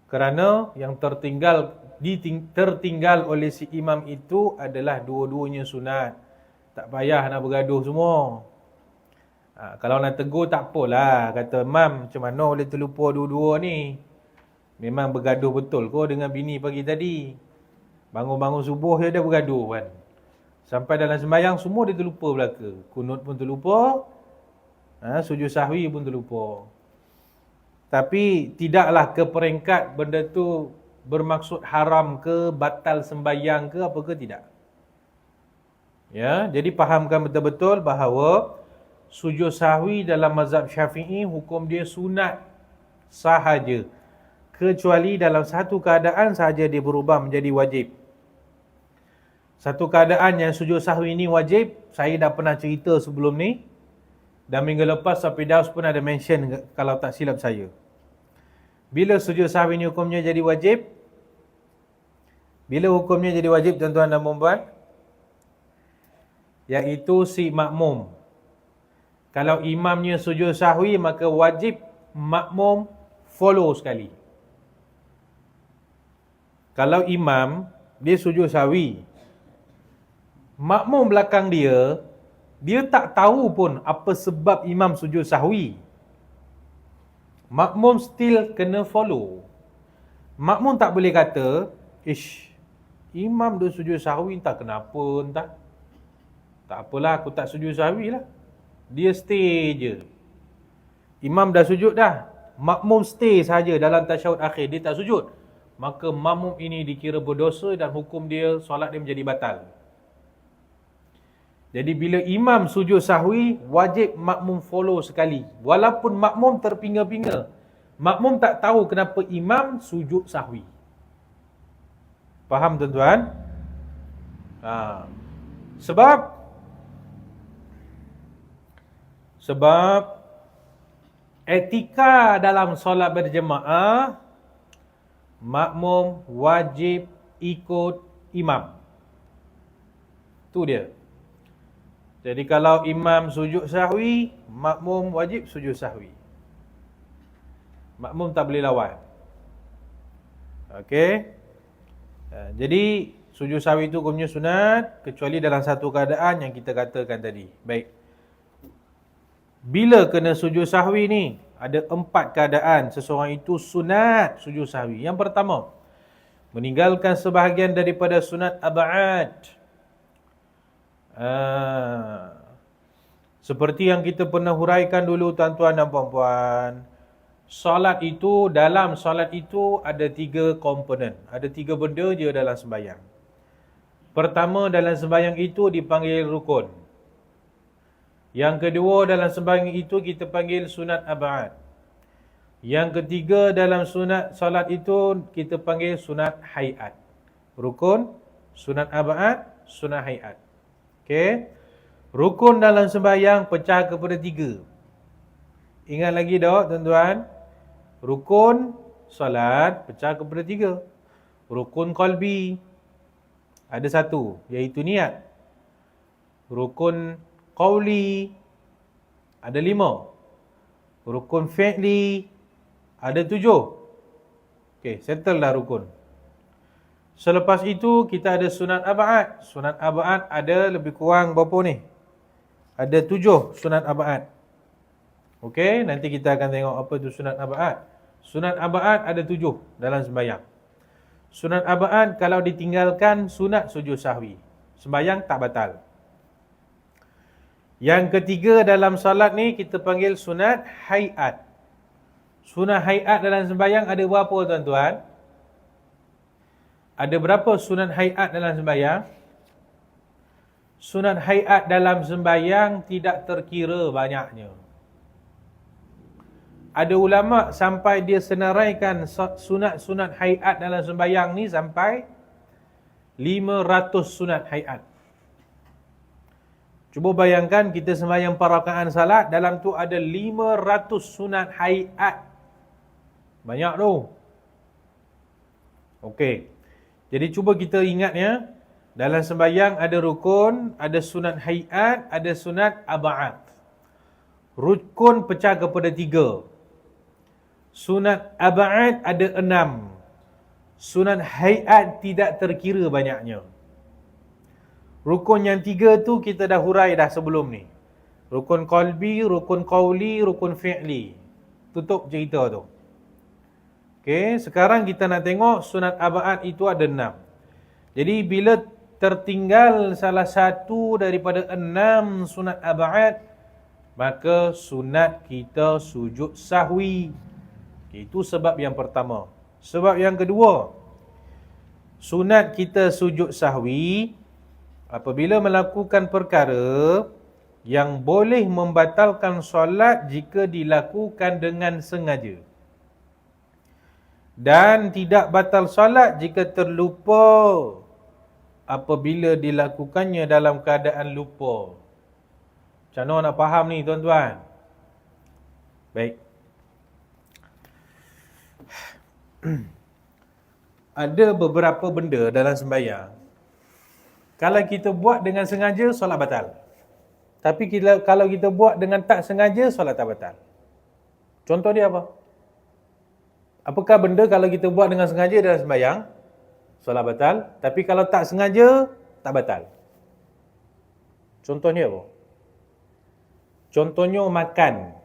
Kerana yang tertinggal oleh si imam itu adalah dua-duanya sunat. Tak payah nak bergaduh semua. Kalau nak tegur tak apalah. Kata, Mam, macam mana boleh terlupa dua-dua ni? Memang bergaduh betul kau dengan bini pagi tadi. Bangun-bangun subuh dia dah bergaduh kan. Sampai dalam sembahyang semua dia terlupa belaka. Kunut pun terlupa. Sujud sahwi pun terlupa. Tapi tidaklah ke peringkat benda tu bermaksud haram ke, batal sembahyang ke, apa ke, tidak. Ya, jadi fahamkan betul-betul bahawa sujud sahwi dalam mazhab Syafi'i hukum dia sunat sahaja. Kecuali dalam satu keadaan sahaja dia berubah menjadi wajib. Satu keadaan yang sujud sahwi ini wajib, saya dah pernah cerita sebelum ni. Dan minggu lepas Safidaus pun ada mention kalau tak silap saya. Bila sujud sahwi ini hukumnya jadi wajib? Bila hukumnya jadi wajib tuan-tuan dan puan-puan? Iaitu si makmum. Kalau imamnya sujud sahwi, maka wajib makmum follow sekali. Kalau imam, dia sujud sahwi, makmum belakang dia tak tahu pun apa sebab imam sujud sahwi. Makmum still kena follow. Makmum tak boleh kata, imam dia sujud sahwi entah kenapa entah. Tak apalah, aku tak sujud sahwi lah. Dia stay je. Imam dah sujud dah. Makmum stay saja dalam tasyahud akhir, dia tak sujud. maka makmum ini dikira berdosa dan hukum dia, solat dia menjadi batal. Jadi bila imam sujud sahwi, wajib makmum follow sekali. Walaupun makmum terpinga-pinga. Makmum tak tahu kenapa imam sujud sahwi. Faham tuan-tuan? Sebab etika dalam solat berjemaah, makmum wajib ikut imam. Tu dia. Jadi kalau imam sujud sahwi, makmum wajib sujud sahwi. Makmum tak boleh lawan. Okey. Jadi sujud sahwi itu hukumnya sunat kecuali dalam satu keadaan yang kita katakan tadi. Baik. Bila kena sujud sahwi ni, ada 4 keadaan seseorang itu sunat sujud sahwi. Yang pertama, meninggalkan sebahagian daripada sunat ab'ad. Seperti yang kita pernah huraikan dulu tuan-tuan dan puan-puan, solat itu, dalam solat itu ada 3 komponen. Ada 3 benda je dalam sembahyang. Pertama, dalam sembahyang itu dipanggil rukun. Yang kedua, dalam sembahyang itu kita panggil sunat ab'ad. Yang ketiga, dalam sunat solat itu kita panggil sunat hayat. Rukun, sunat ab'ad, sunat hayat. Okey. Rukun dalam sembahyang pecah kepada 3. Ingat lagi tak tuan-tuan? Rukun solat pecah kepada 3. Rukun qalbi ada 1, iaitu niat. Rukun qauli ada 5. Rukun fi'li ada 7. Okey, settle dah rukun. Selepas itu kita ada sunat ab'ad. Sunat ab'ad ada lebih kurang berapa ni? Ada 7 sunat ab'ad. Okey, nanti kita akan tengok apa tu sunat ab'ad. Sunat ab'ad ada 7 dalam sembahyang. Sunat ab'ad kalau ditinggalkan sunat sujud sahwi. Sembahyang tak batal. Yang ketiga dalam salat ni kita panggil sunat hayat. Sunat hayat dalam sembahyang ada berapa tuan-tuan? Ada berapa sunat hayat dalam sembahyang? Sunat hayat dalam sembahyang tidak terkira banyaknya. Ada ulama sampai dia senaraikan sunat-sunat hayat dalam sembahyang ni sampai 500 sunat hayat. Cuba bayangkan kita sembahyang 4 rakaat salat, dalam tu ada 500 sunat hayat. Banyak tu. Okey. Jadi cuba kita ingat ya, dalam sembahyang ada rukun, ada sunat hayat, ada sunat ab'ad. Rukun pecah kepada 3. Sunat ab'ad ada 6. Sunat hayat tidak terkira banyaknya. Rukun yang 3 tu kita dah hurai dah sebelum ni. Rukun qalbi, rukun qauli, rukun fi'li. Tutup cerita tu. Okey, sekarang kita nak tengok sunat ab'ad itu ada 6. Jadi bila tertinggal salah satu daripada 6 sunat ab'ad, maka sunat kita sujud sahwi. Itu sebab yang pertama. Sebab yang kedua, sunat kita sujud sahwi apabila melakukan perkara yang boleh membatalkan solat jika dilakukan dengan sengaja. Dan tidak batal solat jika terlupa apabila dilakukannya dalam keadaan lupa. Macam mana nak faham ni tuan-tuan? Baik. Ada beberapa benda dalam sembahyang, kalau kita buat dengan sengaja, solat batal. Tapi kalau kita buat dengan tak sengaja, solat tak batal. Contoh dia apa? Apakah benda kalau kita buat dengan sengaja dalam sembahyang, solat batal, tapi kalau tak sengaja, tak batal? Contohnya apa? Contohnya makan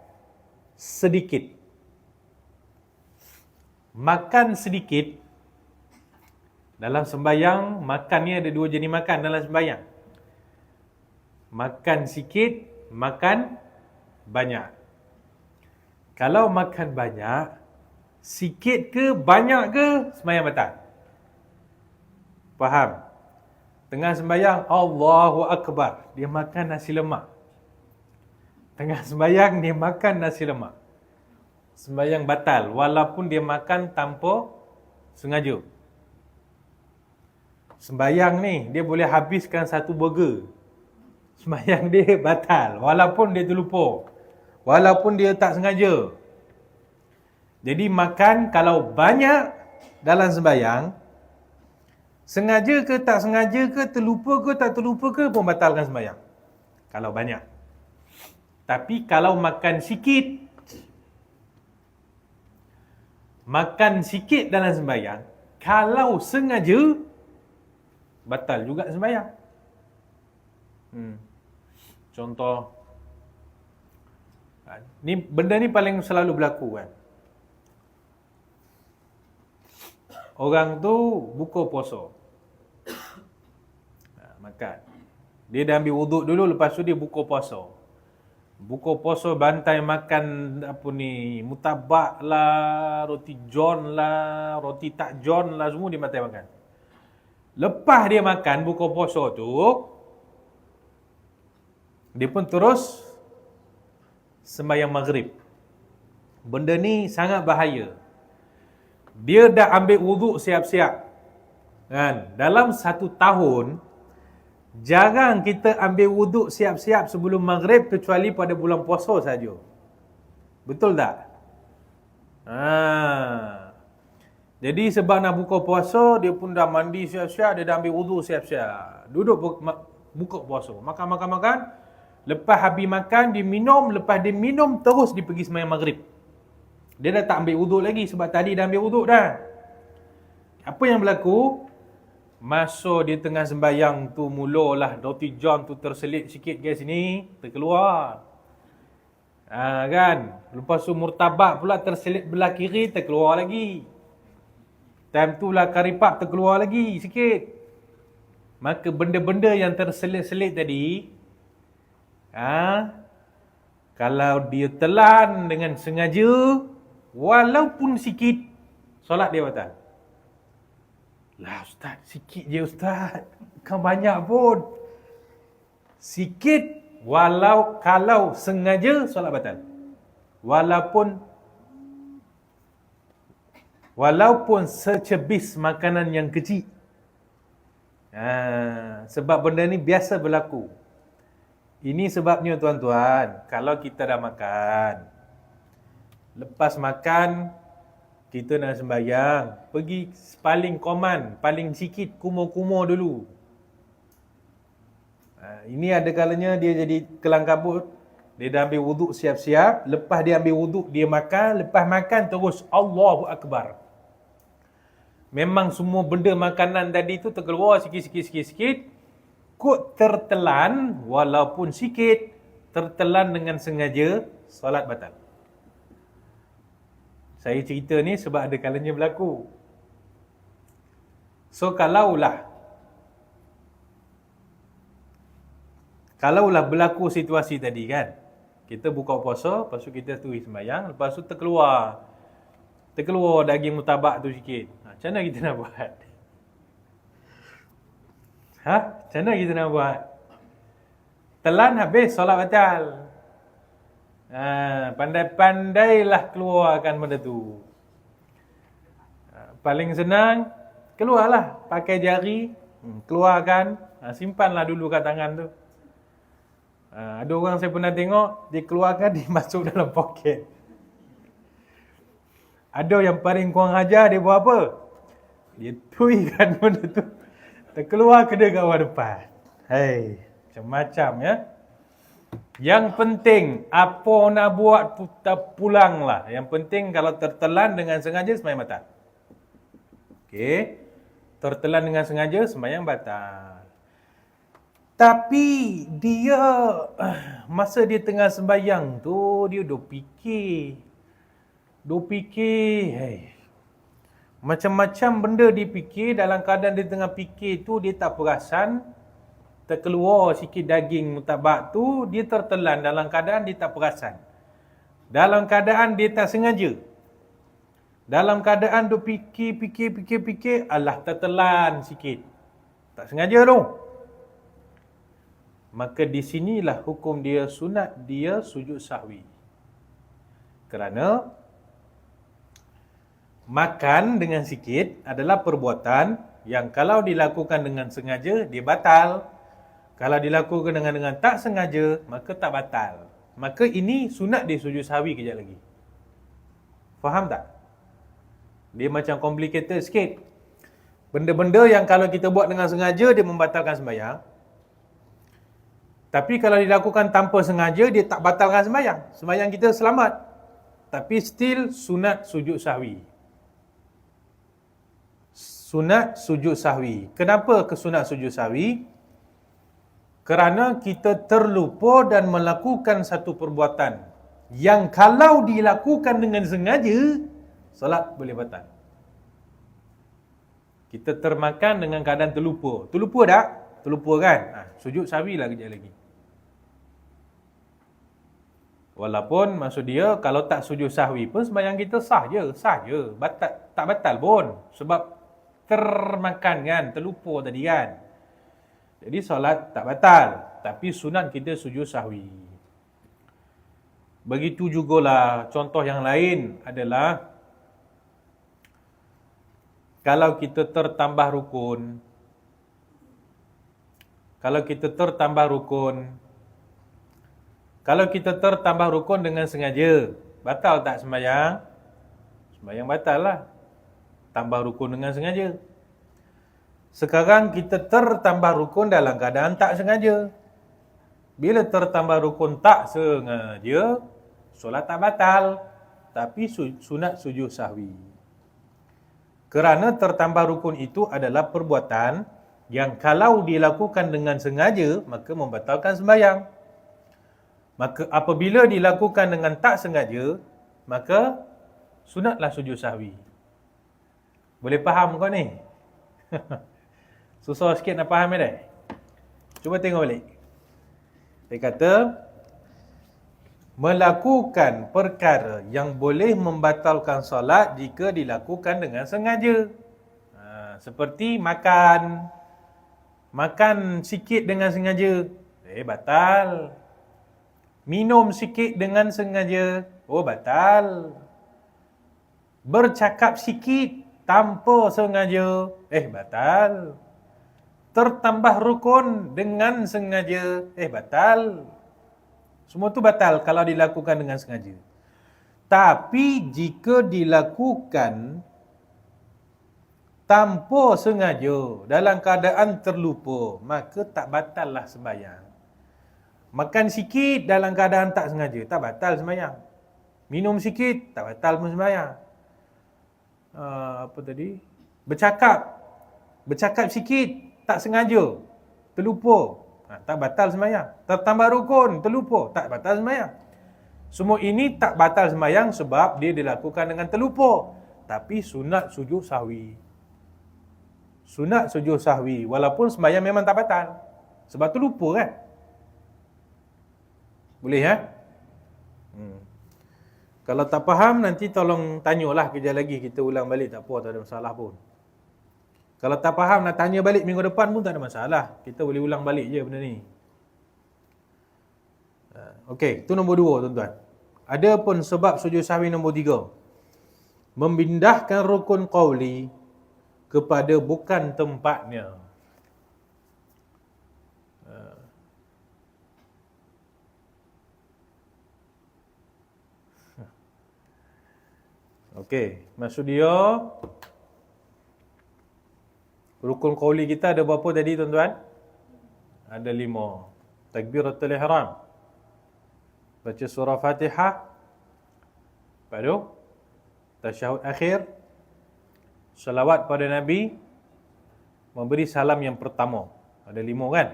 sedikit. Makan sedikit dalam sembahyang, makan ni ada 2 jenis makan dalam sembahyang. Makan sikit, makan banyak. Kalau makan banyak, Sikit ke, banyak ke, sembahyang batal. Faham? Tengah sembahyang, Allahu Akbar, dia makan nasi lemak. Tengah sembahyang, dia makan nasi lemak. Sembahyang batal, walaupun dia makan tanpa sengaja. Sembahyang ni, dia boleh habiskan satu burger. Sembahyang dia batal, walaupun dia terlupa. Walaupun dia tak sengaja. Jadi makan kalau banyak dalam sembahyang, sengaja ke tak sengaja ke, terlupa ke tak terlupa ke pun batalkan sembahyang. Kalau banyak. Tapi kalau makan sikit dalam sembahyang, kalau sengaja, batal juga sembahyang. Contoh, benda ni paling selalu berlaku kan. Orang tu buka puasa, makan. Dia dah ambil wuduk dulu, lepas tu dia buka puasa. Buka puasa bantai makan apa ni, mutabak lah, roti john lah, roti tak john lah, semua dia bantai makan. Lepas dia makan buka puasa tu, dia pun terus sembahyang maghrib. Benda ni sangat bahaya. Dia dah ambil wuduk siap-siap. Kan? Dalam 1 tahun, jarang kita ambil wuduk siap-siap sebelum maghrib kecuali pada bulan puasa saja. Betul tak? Jadi sebab nak buka puasa, dia pun dah mandi siap-siap, dia dah ambil wuduk siap-siap. Duduk buka puasa. Makan. Lepas habis makan, dia minum. Lepas dia minum, terus dia pergi sembahyang maghrib. Dia dah tak ambil wuduk lagi sebab tadi dah ambil wuduk dah. Apa yang berlaku? Masa dia tengah sembahyang tu, mulalah roti john tu terselit sikit ke sini, terkeluar. Kan? Lepas tu murtabak pula terselit belah kiri, terkeluar lagi. Time tu lah karipap terkeluar lagi sikit. Maka benda-benda yang terselit-selit tadi, kalau dia telan dengan sengaja, walaupun sikit, solat dia batal. Lah Ustaz, sikit je Ustaz. Kan banyak pun. Sikit, kalau sengaja, solat batal. Walaupun secebis makanan yang kecil. Sebab benda ni biasa berlaku. Ini sebabnya tuan-tuan, kalau kita dah makan, lepas makan, kita nak sembahyang, pergi paling common, paling sikit, kumur-kumur dulu. Ini ada kalanya dia jadi kelang kabut. Dia dah ambil wuduk siap-siap, lepas dia ambil wuduk, dia makan, lepas makan terus Allahu Akbar. Memang semua benda makanan tadi tu terkeluar sikit-sikit. Kok tertelan, walaupun sikit, tertelan dengan sengaja, solat batal. Saya cerita ni sebab ada kalanya berlaku. So kalaulah berlaku situasi tadi kan, kita buka puasa, lepas tu kita tulis sembahyang, lepas tu terkeluar daging mutabak tu sikit. Macam mana kita nak buat? Macam mana kita nak buat? Telan habis, solat batal. Pandai-pandailah keluarkan benda tu. Paling senang, keluarlah. Pakai jari, keluarkan, simpanlah dulu kat tangan tu. Ada orang saya pernah tengok, dia keluarkan, dia masuk dalam poket. Ada yang paling kurang ajar, dia buat apa? Dia tuikan benda tu, terkeluar kena kat orang depan. Macam-macam ya. Yang penting, apa nak buat pulanglah. Yang penting kalau tertelan dengan sengaja, sembahyang batal. Okey. Tertelan dengan sengaja, sembahyang batal. Tapi dia, masa dia tengah sembahyang tu, dia duk fikir. Macam-macam benda dia fikir. Dalam keadaan dia tengah fikir tu, dia tak perasan. Terkeluar sikit daging mutabak tu, dia tertelan dalam keadaan dia tak perasan. Dalam keadaan dia tak sengaja. Dalam keadaan duk fikir, alah tertelan sikit. Tak sengaja tu. Maka di sinilah hukum dia sunat, dia sujud sahwi. Kerana makan dengan sikit adalah perbuatan yang kalau dilakukan dengan sengaja, dia batal. Kalau dilakukan dengan tak sengaja, maka tak batal. Maka ini sunat dia sujud sahwi kejap lagi. Faham tak? Dia macam complicated sikit. Benda-benda yang kalau kita buat dengan sengaja, dia membatalkan sembahyang. Tapi kalau dilakukan tanpa sengaja, dia tak batalkan sembahyang. Sembahyang kita selamat. Tapi still sunat sujud sahwi. Sunat sujud sahwi. Kenapa ke sunat sujud sahwi? Kerana kita terlupa dan melakukan satu perbuatan yang kalau dilakukan dengan sengaja, solat boleh batal. Kita termakan dengan keadaan terlupa. Terlupa tak? Terlupa kan? Sujud sahwi lah kejap lagi. Walaupun maksud dia kalau tak sujud sahwi pun sembahyang kita sah je. Tak batal pun. Sebab termakan kan, terlupa tadi kan. Jadi solat tak batal. Tapi sunat kita sujud sahwi. Begitu jugalah contoh yang lain adalah kalau kita tertambah rukun. Kalau kita tertambah rukun dengan sengaja, batal tak sembahyang? Sembahyang batal lah. Tambah rukun dengan sengaja. Sekarang kita tertambah rukun dalam keadaan tak sengaja. Bila tertambah rukun tak sengaja, solat tak batal. Tapi sunat sujud sahwi. Kerana tertambah rukun itu adalah perbuatan yang kalau dilakukan dengan sengaja, maka membatalkan sembahyang. Maka apabila dilakukan dengan tak sengaja, maka sunatlah sujud sahwi. Boleh faham kau ni? Susah sikit nak faham ni. Cuba tengok balik. Dia kata, melakukan perkara yang boleh membatalkan solat jika dilakukan dengan sengaja. Seperti makan sikit dengan sengaja, batal. Minum sikit dengan sengaja, batal. Bercakap sikit tanpa sengaja, batal. Tertambah rukun dengan sengaja, batal. Semua tu batal kalau dilakukan dengan sengaja. Tapi jika dilakukan tanpa sengaja, dalam keadaan terlupa, maka tak batal lah sembahyang. Makan sikit dalam keadaan tak sengaja, tak batal sembahyang. Minum sikit, tak batal pun sembahyang. Bercakap sikit, tak sengaja, terlupa, tak batal sembahyang. Tertambah rukun, terlupa, tak batal sembahyang. Semua ini tak batal sembahyang sebab dia dilakukan dengan terlupa. Tapi sunat sujud sahwi. Sunat sujud sahwi. Walaupun sembahyang memang tak batal. Sebab terlupa kan. Boleh ya? Kalau tak faham nanti tolong tanyalah kejap lagi. Kita ulang balik, tak apa, tak ada masalah pun. Kalau tak faham nak tanya balik minggu depan pun tak ada masalah. Kita boleh ulang balik je benda ni. Okey, itu nombor 2 tuan-tuan. Ada pun sebab sujud sahwi nombor 3. Memindahkan rukun qauli kepada bukan tempatnya. Okey, maksud dia rukun qauli kita ada berapa tadi tuan-tuan? Ada 5. Takbiratul ihram, baca surah Fatihah, baru tasyahud akhir, salawat pada Nabi, memberi salam yang pertama. Ada 5 kan?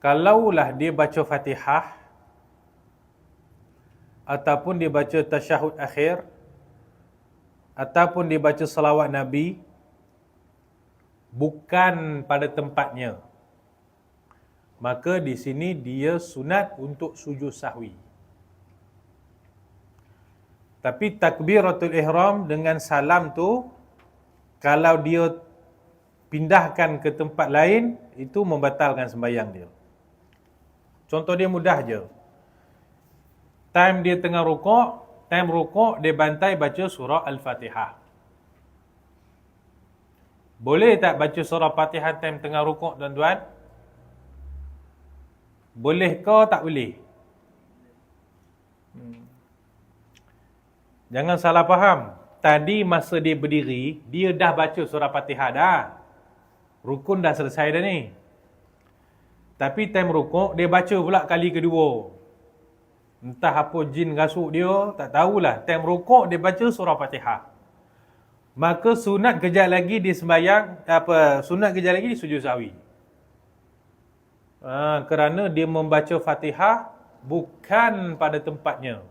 Kalaulah dia baca Fatihah ataupun dia baca tasyahud akhir ataupun dia baca salawat Nabi bukan pada tempatnya, maka di sini dia sunat untuk sujud sahwi. Tapi takbiratul ihram dengan salam tu, kalau dia pindahkan ke tempat lain, itu membatalkan sembahyang dia. Contoh dia mudah je. Time dia tengah rukuk, time rukuk dia bantai baca surah Al-Fatihah. Boleh tak baca surah Fatihah time tengah rukuk, tuan-tuan? Boleh ke tak boleh? Jangan salah faham. Tadi masa dia berdiri, dia dah baca surah Fatihah dah. Rukun dah selesai dah ni. Tapi time rukuk, dia baca pula kali kedua. Entah apa jin rasuk dia, tak tahulah. Time rukuk, dia baca surah Fatihah. Maka sunat kejap lagi di sembahyang, sunat kejap lagi di sujud sahwi. Kerana dia membaca Fatihah bukan pada tempatnya.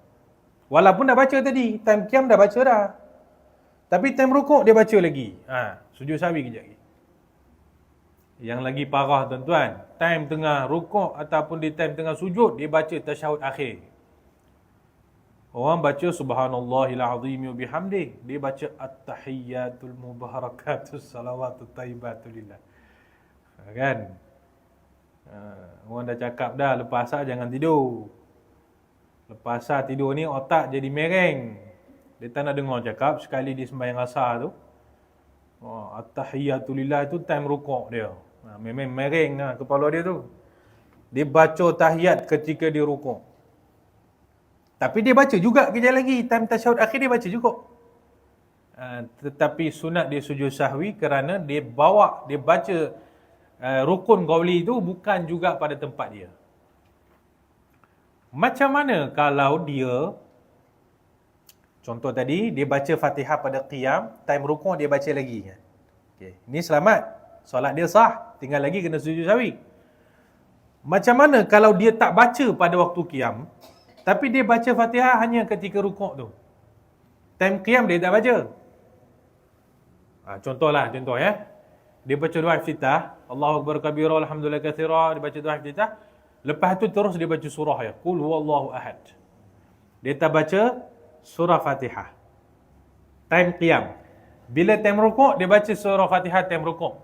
Walaupun dah baca tadi, time qiyam dah baca dah. Tapi time rukuk dia baca lagi. Sujud sahwi kejap lagi. Yang lagi parah tuan-tuan, time tengah rukuk ataupun di time tengah sujud, dia baca tasyahud akhir. Orang baca subhanallahil azim wa bihamdih, dia baca at-tahiyyatul mubarakatus salawatut thayyibatulillah. Kan? Orang dah cakap dah, lepas asar jangan tidur. Lepas asar tidur ni otak jadi mereng. Dia tak nak dengar cakap sekali di sembahyang asar tu. At-tahiyyatulillah itu time rukuk dia. Memang mereng kepala dia tu. Dia baca tahiyat ketika dia rukuk. Tapi dia baca juga kejap lagi. Time tasyahud akhir dia baca juga. Tetapi sunat dia sujud sahwi kerana dia baca rukun qauli itu bukan juga pada tempat dia. Macam mana kalau dia, contoh tadi, dia baca Fatihah pada qiyam, time rukuk dia baca lagi. Okay. Ini selamat. Solat dia sah. Tinggal lagi kena sujud sahwi. Macam mana kalau dia tak baca pada waktu qiyam, tapi dia baca Fatihah hanya ketika rukuk tu? Time qiyam dia tak baca. Contoh ya. Dia baca doa iftitah, Allahu akbar kabira, alhamdulillah katsira, dia baca doa iftitah. Lepas tu terus dia baca surah ya, Qul huwallahu ahad. Dia tak baca surah Fatihah. Time qiyam. Bila time rukuk, dia baca surah Fatihah time rukuk.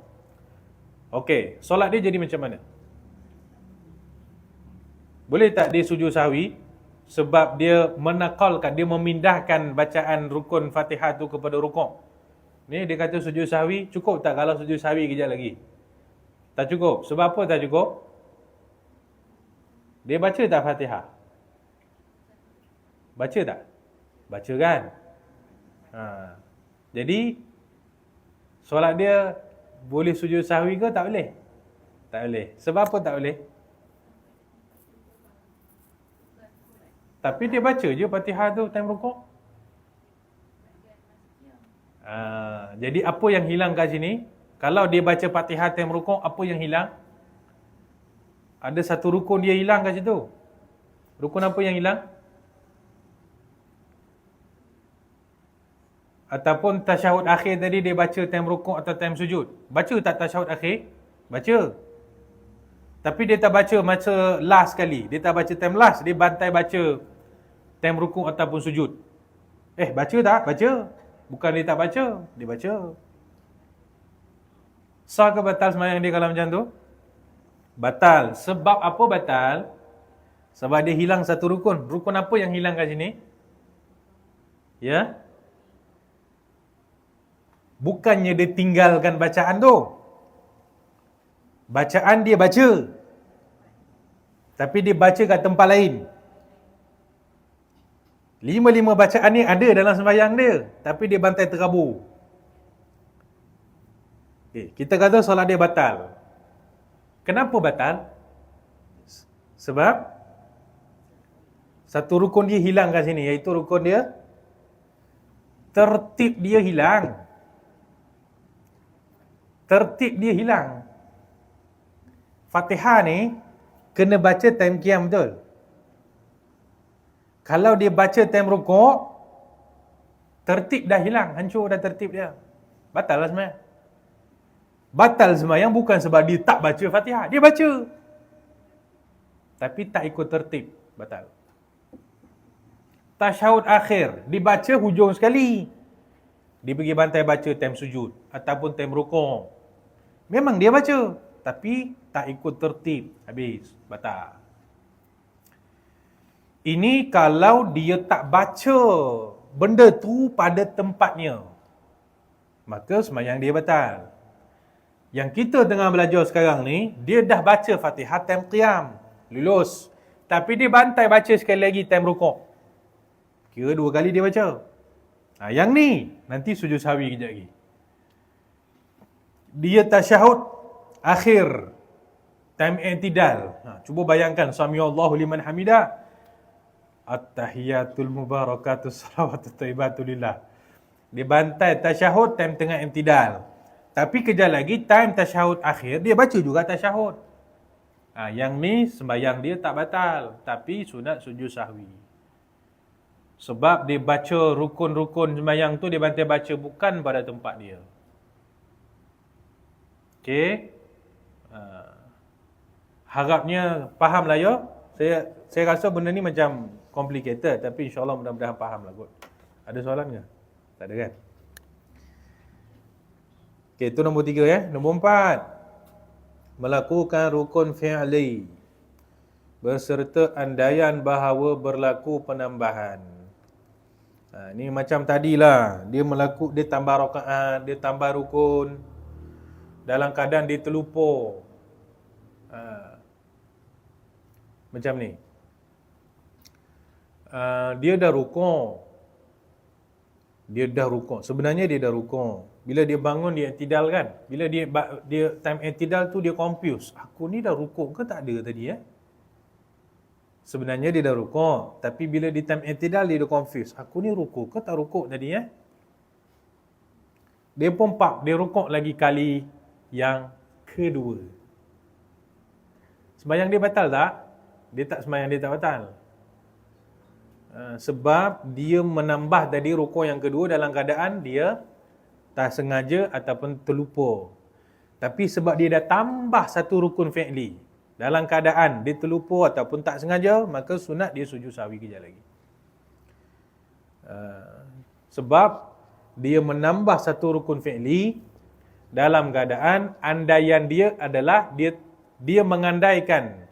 Okey, solat dia jadi macam mana? Boleh tak dia sujud sahwi sebab dia menakalkan, dia memindahkan bacaan rukun Fatihah tu kepada rukuk? Ni dia kata sujud sahwi, cukup tak kalau sujud sahwi kejap lagi? Tak cukup. Sebab apa tak cukup? Dia baca tak Fatihah? Baca tak? Baca kan? Jadi solat dia boleh sujud sahwi ke tak boleh? Tak boleh. Sebab apa tak boleh? Tapi dia baca je Fatihah tu time rukuk. Jadi apa yang hilang kat sini? Kalau dia baca Fatihah time rukuk, apa yang hilang? Ada satu rukun dia hilang kat situ. Rukun apa yang hilang? Ataupun tasyahud akhir tadi dia baca time rukuk atau time sujud. Baca tak tasyahud akhir? Baca. Tapi dia tak baca masa last sekali. Dia tak baca time last. Dia bantai baca time rukuk ataupun sujud. Baca tak? Baca. Bukan dia tak baca. Dia baca. Sah ke batal sembahyang dia kalau macam tu? Batal. Sebab apa batal? Sebab dia hilang satu rukun. Rukun apa yang hilang kat sini? Ya? Bukannya dia tinggalkan bacaan tu. Bacaan dia baca. Tapi dia baca kat tempat lain. 5 bacaan ni ada dalam sembahyang dia. Tapi dia bantai terabur. Kita kata solat dia batal. Kenapa batal? Sebab satu rukun dia hilang kat sini, iaitu rukun dia, tertib dia hilang. Tertib dia hilang. Fatihah ni kena baca time qiyam betul. Kalau dia baca time rukuk, tertib dah hilang, hancur dah tertib dia. Batal lah sembahyang. Batal sembahyang bukan sebab dia tak baca Fatihah. Dia baca. Tapi tak ikut tertib. Batal. tasyahud akhir dibaca hujung sekali. Dia pergi bantai baca time sujud ataupun time rukuk. Memang dia baca, tapi tak ikut tertib, habis, batal. Ini kalau dia tak baca benda tu pada tempatnya, maka sembahyang dia batal. Yang kita tengah belajar sekarang ni, dia dah baca Fatihah time qiyam, lulus. Tapi dia bantai baca sekali lagi time rukuk. Kira 2 kali dia baca. Yang ni, nanti sujud sahwi kejap lagi. Dia tasyahud akhir, time i'tidal. Cuba bayangkan, Samiallahu liman hamidah. At-tahiyatul mubarakatus salawatut thayyibatu lillah. Dia bantai tasyahud time tengah i'tidal. Tapi kejap lagi time tasyahud akhir dia baca juga tasyahud. Yang ni sembahyang dia tak batal, tapi sunat sujud sahwi. Sebab dia baca rukun-rukun sembahyang tu dia bantai baca bukan pada tempat dia. Okey. Harapnya faham lah ya. Saya rasa benda ni macam complicated, tapi insya-Allah mudah-mudahan faham lah kot. Ada soalan ke? Tak ada kan? Okey, itu nombor 3 ya. Nombor 4. Melakukan rukun fi'li berserta andaian bahawa berlaku penambahan. Ni macam tadilah, dia tambah rakaat, dia tambah rukun dalam keadaan dia terlupa. Macam ni. Dia dah rukuk. Sebenarnya dia dah rukuk. Bila dia bangun dia i'tidal kan. Bila dia time i'tidal tu dia confuse. Aku ni dah rukuk ke tak ada tadi ya? Sebenarnya dia dah rukuk, tapi bila di time i'tidal dia dah confuse. Aku ni rukuk ke tak rukuk tadi ya? Dia pun dia rukuk lagi kali yang kedua. Sembahyang dia batal tak? Sembahyang dia tak batal. Sebab dia menambah tadi rukuk yang kedua dalam keadaan dia tak sengaja ataupun terlupa. Tapi sebab dia dah tambah satu rukun fi'li dalam keadaan dia terlupa ataupun tak sengaja, maka sunat dia sujud sahwi kejap lagi. Sebab dia menambah satu rukun fi'li dalam keadaan andaian dia adalah dia mengandaikan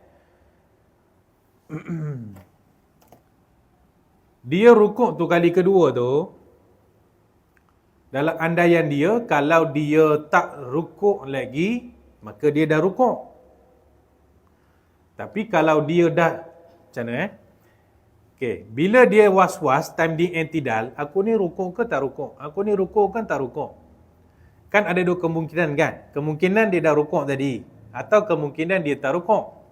dia rukuk tu kali kedua tu, dalam andaian dia, kalau dia tak rukuk lagi, maka dia dah rukuk. Tapi kalau dia dah, macam mana Okay, bila dia was-was, time dia i'tidal, aku ni rukuk ke tak rukuk? Aku ni rukuk kan tak rukuk? Kan ada 2 kemungkinan kan? Kemungkinan dia dah rukuk tadi, atau kemungkinan dia tak rukuk.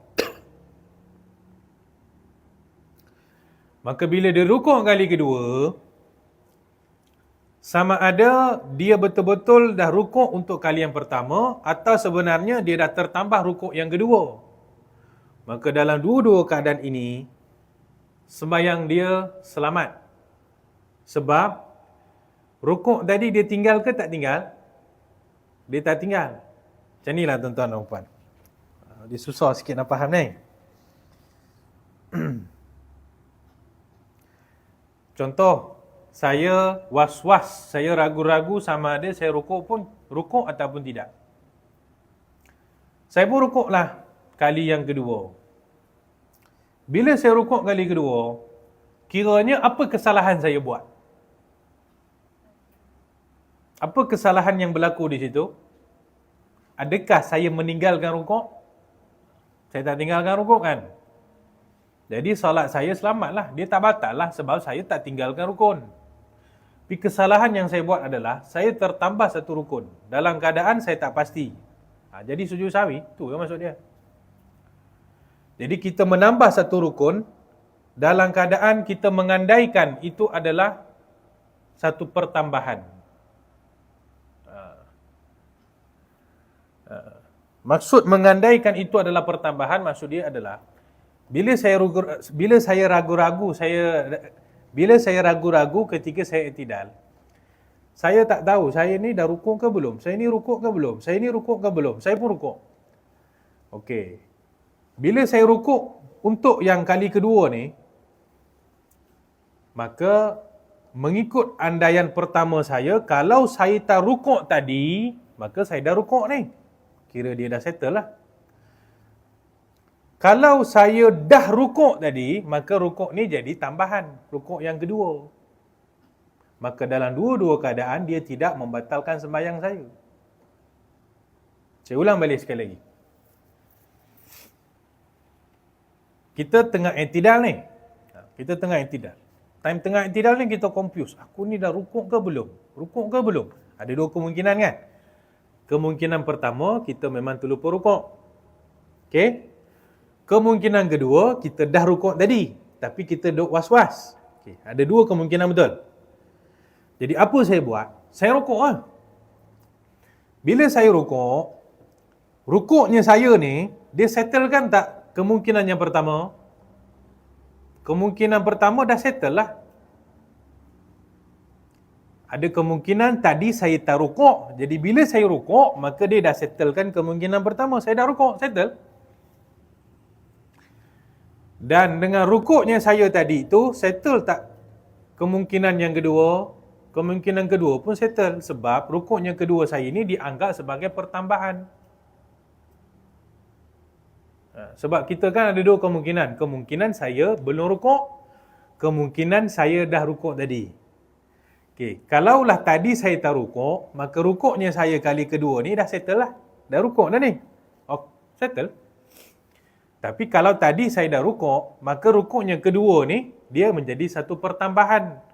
Maka bila dia rukuk kali kedua, sama ada dia betul-betul dah rukuk untuk kali yang pertama, atau sebenarnya dia dah tertambah rukuk yang kedua. Maka dalam dua-dua keadaan ini, sembahyang dia selamat. Sebab rukuk tadi dia tinggal ke tak tinggal? Dia tak tinggal. Macam inilah tuan-tuan dan puan. Dia susah sikit nak faham ni. Contoh, saya was-was, saya ragu-ragu sama ada saya rukuk ataupun tidak. Saya pun rukuklah kali yang kedua. Bila saya rukuk kali kedua, kiranya apa kesalahan saya buat? Apa kesalahan yang berlaku di situ? Adakah saya meninggalkan rukuk? Saya tak tinggalkan rukuk kan? Jadi solat saya selamatlah. Dia tak batal lah sebab saya tak tinggalkan rukun. Tapi kesalahan yang saya buat adalah saya tertambah satu rukun dalam keadaan saya tak pasti. Jadi sujud sahwi, tu yang maksud dia. Jadi kita menambah satu rukun dalam keadaan kita mengandaikan itu adalah satu pertambahan. Maksud mengandaikan itu adalah pertambahan, maksud dia adalah bila saya ragu-ragu ketika saya i'tidal, saya tak tahu saya ni dah rukuk ke belum, saya ni rukuk ke belum, saya ni rukuk ke belum, saya pun rukuk. Okey. Bila saya rukuk untuk yang kali kedua ni, Maka mengikut andaian pertama saya, kalau saya tak rukuk tadi, maka saya dah rukuk ni. Kira dia dah settle lah. Kalau saya dah rukuk tadi, maka rukuk ni jadi tambahan. Rukuk yang kedua. Maka dalam dua-dua keadaan, dia tidak membatalkan sembahyang saya. Saya ulang balik sekali lagi. Kita tengah i'tidal ni. Kita tengah i'tidal. Time tengah i'tidal ni kita confuse. Aku ni dah rukuk ke belum? Rukuk ke belum? Ada dua kemungkinan kan? Kemungkinan pertama, kita memang terlupa rukuk. Okey? Kemungkinan kedua, kita dah rukuk tadi. Tapi kita duk was-was. Okay. Ada dua kemungkinan betul. Jadi apa saya buat? Saya rukuk lah. Bila saya rukuk, rukuknya saya ni, dia settlekan tak kemungkinan yang pertama? Kemungkinan pertama dah settle lah. Ada kemungkinan tadi saya tak rukuk. Jadi bila saya rukuk, maka dia dah settlekan kemungkinan pertama. Saya dah rukuk, settle. Dan dengan rukuknya saya tadi tu, settle tak kemungkinan yang kedua? Kemungkinan kedua pun settle. Sebab rukuknya kedua saya ini dianggap sebagai pertambahan. Sebab kita kan ada dua kemungkinan. Kemungkinan saya belum rukuk, kemungkinan saya dah rukuk tadi. Okay. Kalaulah tadi saya tak rukuk, maka rukuknya saya kali kedua ni dah settle lah. Dah rukuk dah ni. Oh, settle. Tapi kalau tadi saya dah rukuk, maka rukuknya kedua ni, dia menjadi satu pertambahan.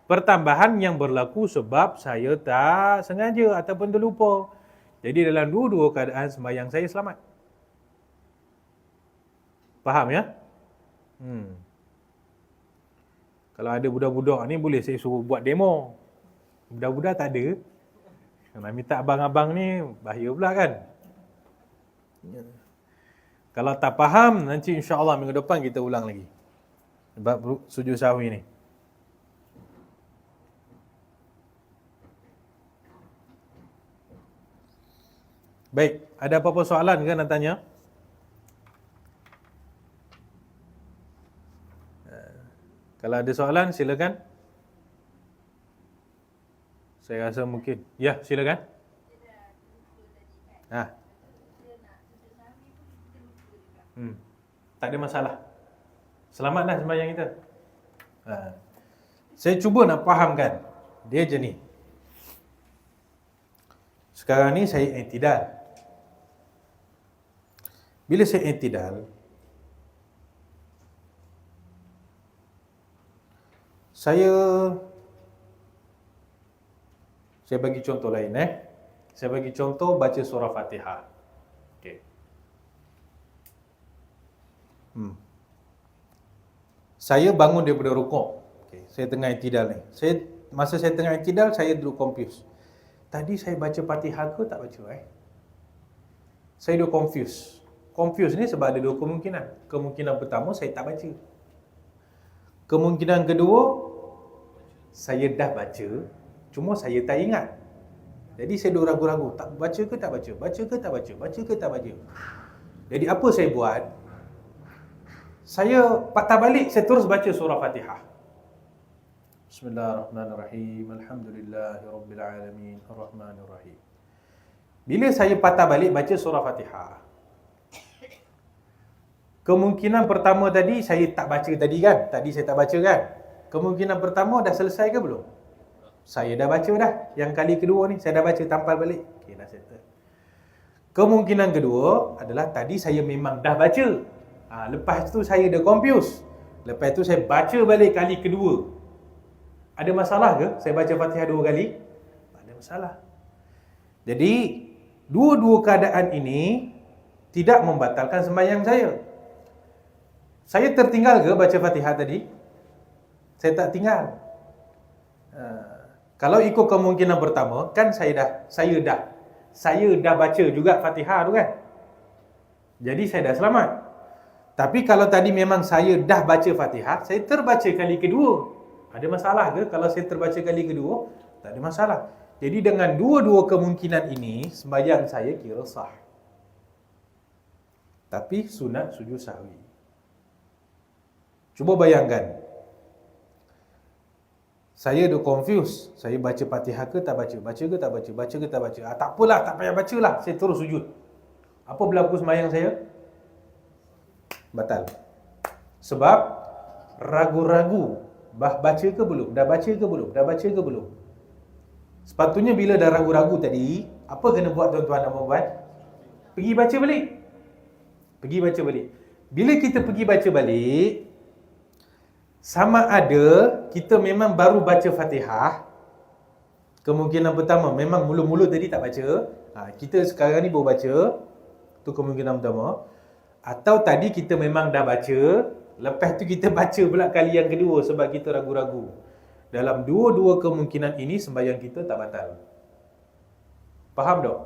Pertambahan yang berlaku sebab saya tak sengaja ataupun terlupa. Jadi dalam dua-dua keadaan sembahyang saya selamat. Faham ya? Kalau ada budak-budak ni boleh saya suruh buat demo. Budak-budak tak ada. Nak minta abang-abang ni bahaya pula kan? Kalau tak faham, nanti insya-Allah minggu depan kita ulang lagi. Sebab sujud sahwi ni. Baik, ada apa-apa soalan ke nak tanya? Kalau ada soalan, silakan. Saya rasa mungkin. Ya, silakan. Tak ada masalah. Selamat dah sembahyang kita. Saya cuba nak fahamkan. Dia je ni. Sekarang ni saya i'tidal. Bila saya i'tidal, saya bagi contoh lain Saya bagi contoh baca surah Fatihah. Okey. Saya bangun daripada rukuk. Okay. Saya tengah i'tidal ni. Masa saya tengah i'tidal, saya duduk confuse. Tadi saya baca Fatihah ke tak baca Saya duduk confuse. Confuse ni sebab ada dua kemungkinan. Kemungkinan pertama, saya tak baca. Kemungkinan kedua, saya dah baca, cuma saya tak ingat. Jadi saya duduk ragu-ragu, tak baca ke tak baca? Baca ke tak baca? Baca ke tak baca? Jadi apa saya buat? Saya patah balik, saya terus baca surah Fatihah. Bismillahirrahmanirrahim. Alhamdulillahirabbil alamin, arrahmanirrahim. Bila saya patah balik baca surah Fatihah, kemungkinan pertama tadi saya tak baca tadi kan? Tadi saya tak baca kan? Kemungkinan pertama dah selesai ke belum? Saya dah baca dah. Yang kali kedua ni saya dah baca, tampal balik. Okey, dah settle. Kemungkinan kedua adalah tadi saya memang dah baca. Lepas tu saya dah confuse. Lepas tu saya baca balik kali kedua. Ada masalah ke saya baca Fatihah dua kali? Tak ada masalah. Jadi, dua-dua keadaan ini tidak membatalkan sembahyang saya. Saya tertinggal ke baca Fatihah tadi? Saya tak tinggal. Kalau ikut kemungkinan pertama, kan saya dah baca juga Fatihah tu kan? Jadi saya dah selamat. Tapi kalau tadi memang saya dah baca Fatihah, saya terbaca kali kedua. Ada masalah ke kalau saya terbaca kali kedua? Tak ada masalah. Jadi dengan dua-dua kemungkinan ini, sembahyang saya kira sah. Tapi sunat sujud sahwi. Cuba bayangkan. Saya dah confuse. Saya baca Fatihah ke tak baca? Baca ke tak baca? Baca ke tak baca? Tak apalah, tak payah baca lah. Saya terus sujud. Apa berlaku sembahyang saya? Batal. Sebab ragu-ragu. Baca ke belum? Dah baca ke belum? Dah baca ke belum? Sepatutnya bila dah ragu-ragu tadi, apa kena buat tuan-tuan dan puan-puan? Pergi baca balik. Pergi baca balik. Bila kita pergi baca balik, sama ada kita memang baru baca Fatihah. Kemungkinan pertama, memang mula-mula tadi tak baca. Kita sekarang ni baru baca. Itu kemungkinan pertama. Atau tadi kita memang dah baca, lepas tu kita baca pula kali yang kedua sebab kita ragu-ragu. Dalam dua-dua kemungkinan ini, sembahyang kita tak batal. Faham tak?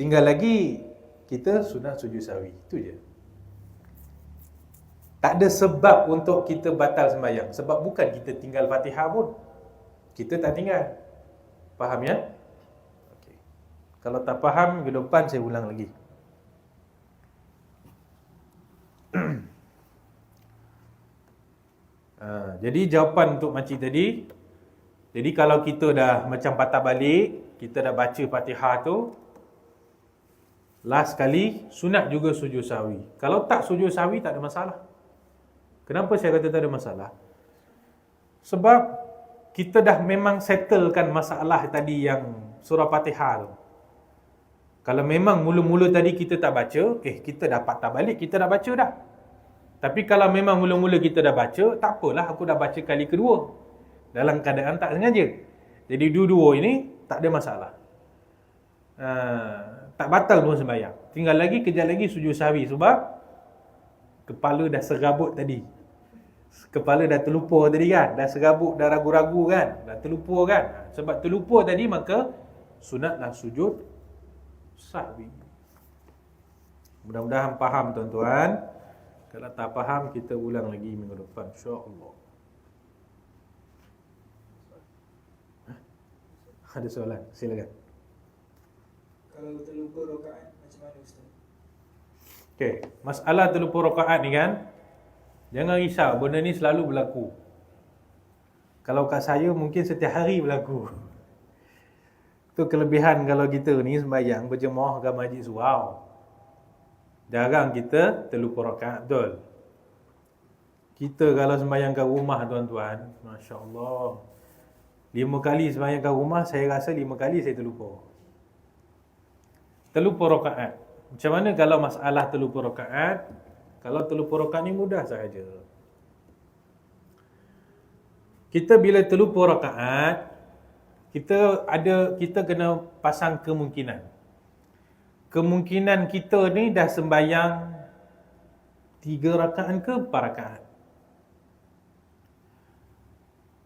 Tinggal lagi kita sunat sujud sahwi. Itu je. Tak ada sebab untuk kita batal sembahyang. Sebab bukan kita tinggal Fatihah pun. Kita tak tinggal. Faham ya? Okay. Kalau tak faham, minggu depan saya ulang lagi. Jadi jawapan untuk makcik tadi, jadi kalau kita dah macam patah balik, kita dah baca Fatihah tu, last kali, sunat juga sujud sahwi. Kalau tak sujud sahwi, tak ada masalah. Kenapa saya kata tak ada masalah? Sebab kita dah memang settlekan masalah tadi yang surah Fatihah tu. Kalau memang mula-mula tadi kita tak baca, kita dah patah balik, kita dah baca dah. Tapi kalau memang mula-mula kita dah baca, tak apalah, aku dah baca kali kedua. Dalam keadaan tak sengaja. Jadi dua-dua ini tak ada masalah. Tak batal pun sembahyang. Tinggal lagi, kejap lagi sujud sahwi. Sebab kepala dah serabut tadi. Kepala dah terlupa tadi kan. Dah serabut, dah ragu-ragu kan. Dah terlupa kan. Sebab terlupa tadi, maka sunatlah sujud sahwi. Mudah-mudahan faham tuan-tuan. Kalau tak faham, kita ulang lagi minggu depan, insya-Allah. Ada soalan? Silakan. Kalau terlupa rakaat macam mana Ustaz? Okey, masalah terlupa rakaat ni kan, jangan risau, benda ni selalu berlaku. Kalau kat saya mungkin setiap hari berlaku. Itu kelebihan kalau kita ni sembahyang berjemaah ke masjid surau. Jarang kita terlupa rakaat, betul. Kita kalau sembahyang kat rumah tuan-tuan, masya-Allah, 5 kali sembahyang kat rumah, saya rasa 5 kali saya terlupa. Terlupa rakaat. Macam mana kalau masalah terlupa rakaat? Kalau terlupa rakaat ni mudah sahaja. Kita bila terlupa rakaat, kita kena pasang kemungkinan. Kemungkinan kita ni dah sembahyang 3 rakaat ke 4 rakaat.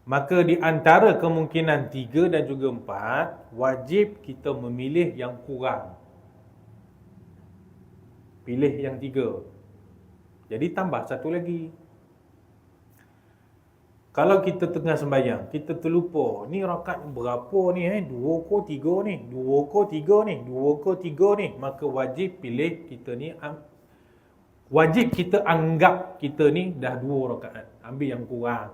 Maka di antara kemungkinan 3 dan juga 4, wajib kita memilih yang kurang. Pilih yang 3. Jadi tambah satu lagi. Kalau kita tengah sembahyang, kita terlupa, ni rakaat berapa ni 2 ke 3 ni, 2 ke 3 ni, 2 ke 3 ni, maka wajib pilih kita ni, wajib kita anggap kita ni dah 2 rakaat, ambil yang kurang.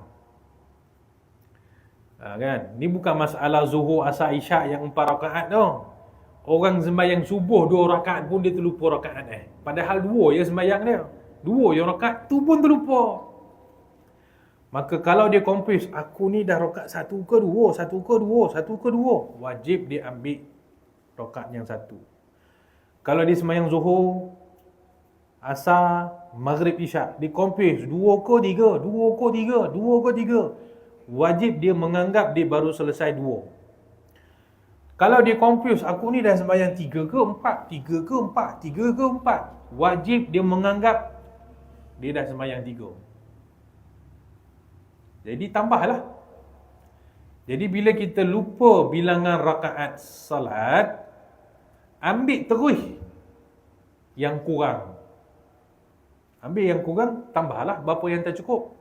Kan? Ni bukan masalah zuhur, asar, isyak yang 4 rakaat tu. Orang sembahyang subuh 2 rakaat pun dia terlupa rakaat padahal 2 je sembahyang dia. 2 je rakaat tu pun terlupa. Maka kalau dia confuse, aku ni dah rakaat 1 ke 2, 1 ke 2, 1 ke 2, wajib dia ambil rakaat yang 1. Kalau dia sembahyang zuhur, asar, maghrib, isyak, dia confuse 2 ke 3, 2 ke 3, 2 ke 3, wajib dia menganggap dia baru selesai 2. Kalau dia confuse, aku ni dah sembahyang 3 ke 4, 3 ke 4, 3 ke 4, wajib dia menganggap dia dah sembahyang 3. Jadi tambahlah. Jadi bila kita lupa bilangan rakaat salat, ambil terus yang kurang. Ambil yang kurang, tambahlah berapa yang tak cukup.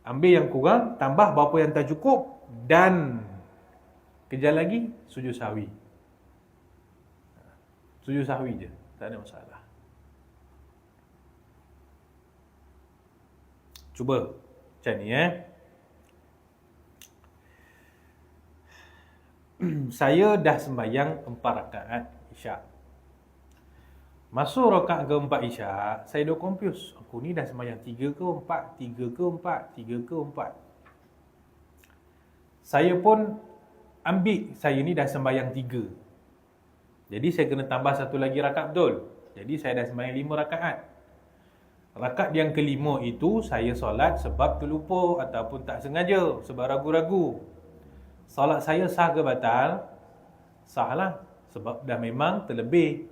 Ambil yang kurang, tambah berapa yang tak cukup, dan kejap lagi sujud sahwi. Sujud sahwi je, tak ada masalah. Cuba macam ni saya dah sembahyang 4 rakaat isyak. Masuk rakaat keempat isyak, saya dah confuse. Aku ni dah sembahyang 3 ke 4, 3 ke 4, 3 ke 4. Saya pun ambil saya ni dah sembahyang 3. Jadi saya kena tambah satu lagi rakaat betul. Jadi saya dah sembahyang 5 rakaat. Rakaat yang kelima itu saya solat sebab terlupa ataupun tak sengaja, sebab ragu-ragu. Solat saya sah ke batal? Sah lah. Sebab dah memang terlebih.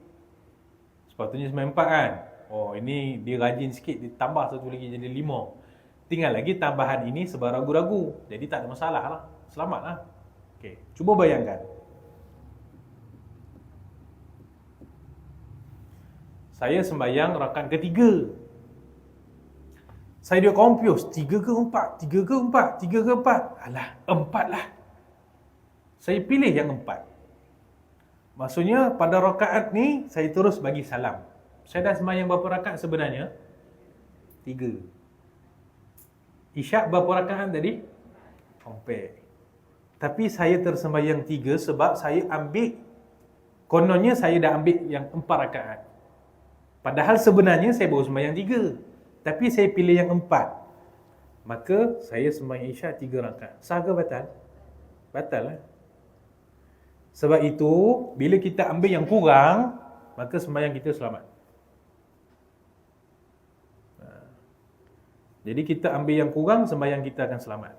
Sepatutnya sembahyang 4 kan? Oh, ini dia rajin sikit, dia tambah satu lagi jadi 5. Tinggal lagi tambahan ini sebab ragu-ragu. Jadi tak ada masalah lah. Selamat lah. Okay. Cuba bayangkan. Saya sembahyang rakaat ketiga. Saya dia confuse. 3 ke 4? 3 ke 4? 3 ke 4? Alah, 4 lah. Saya pilih yang 4. Maksudnya pada rakaat ni saya terus bagi salam. Saya dah sembahyang berapa rakaat sebenarnya? 3. Isyak berapa rakaat tadi? 4. Tapi saya tersembahyang 3 sebab saya ambil, kononnya saya dah ambil yang 4 rakaat. Padahal sebenarnya saya baru sembahyang 3. Tapi saya pilih yang 4. Maka saya sembahyang isyak 3 rakaat. Sah ke batal? Batal lah. Sebab itu, bila kita ambil yang kurang, maka sembahyang kita selamat. Jadi kita ambil yang kurang, sembahyang kita akan selamat.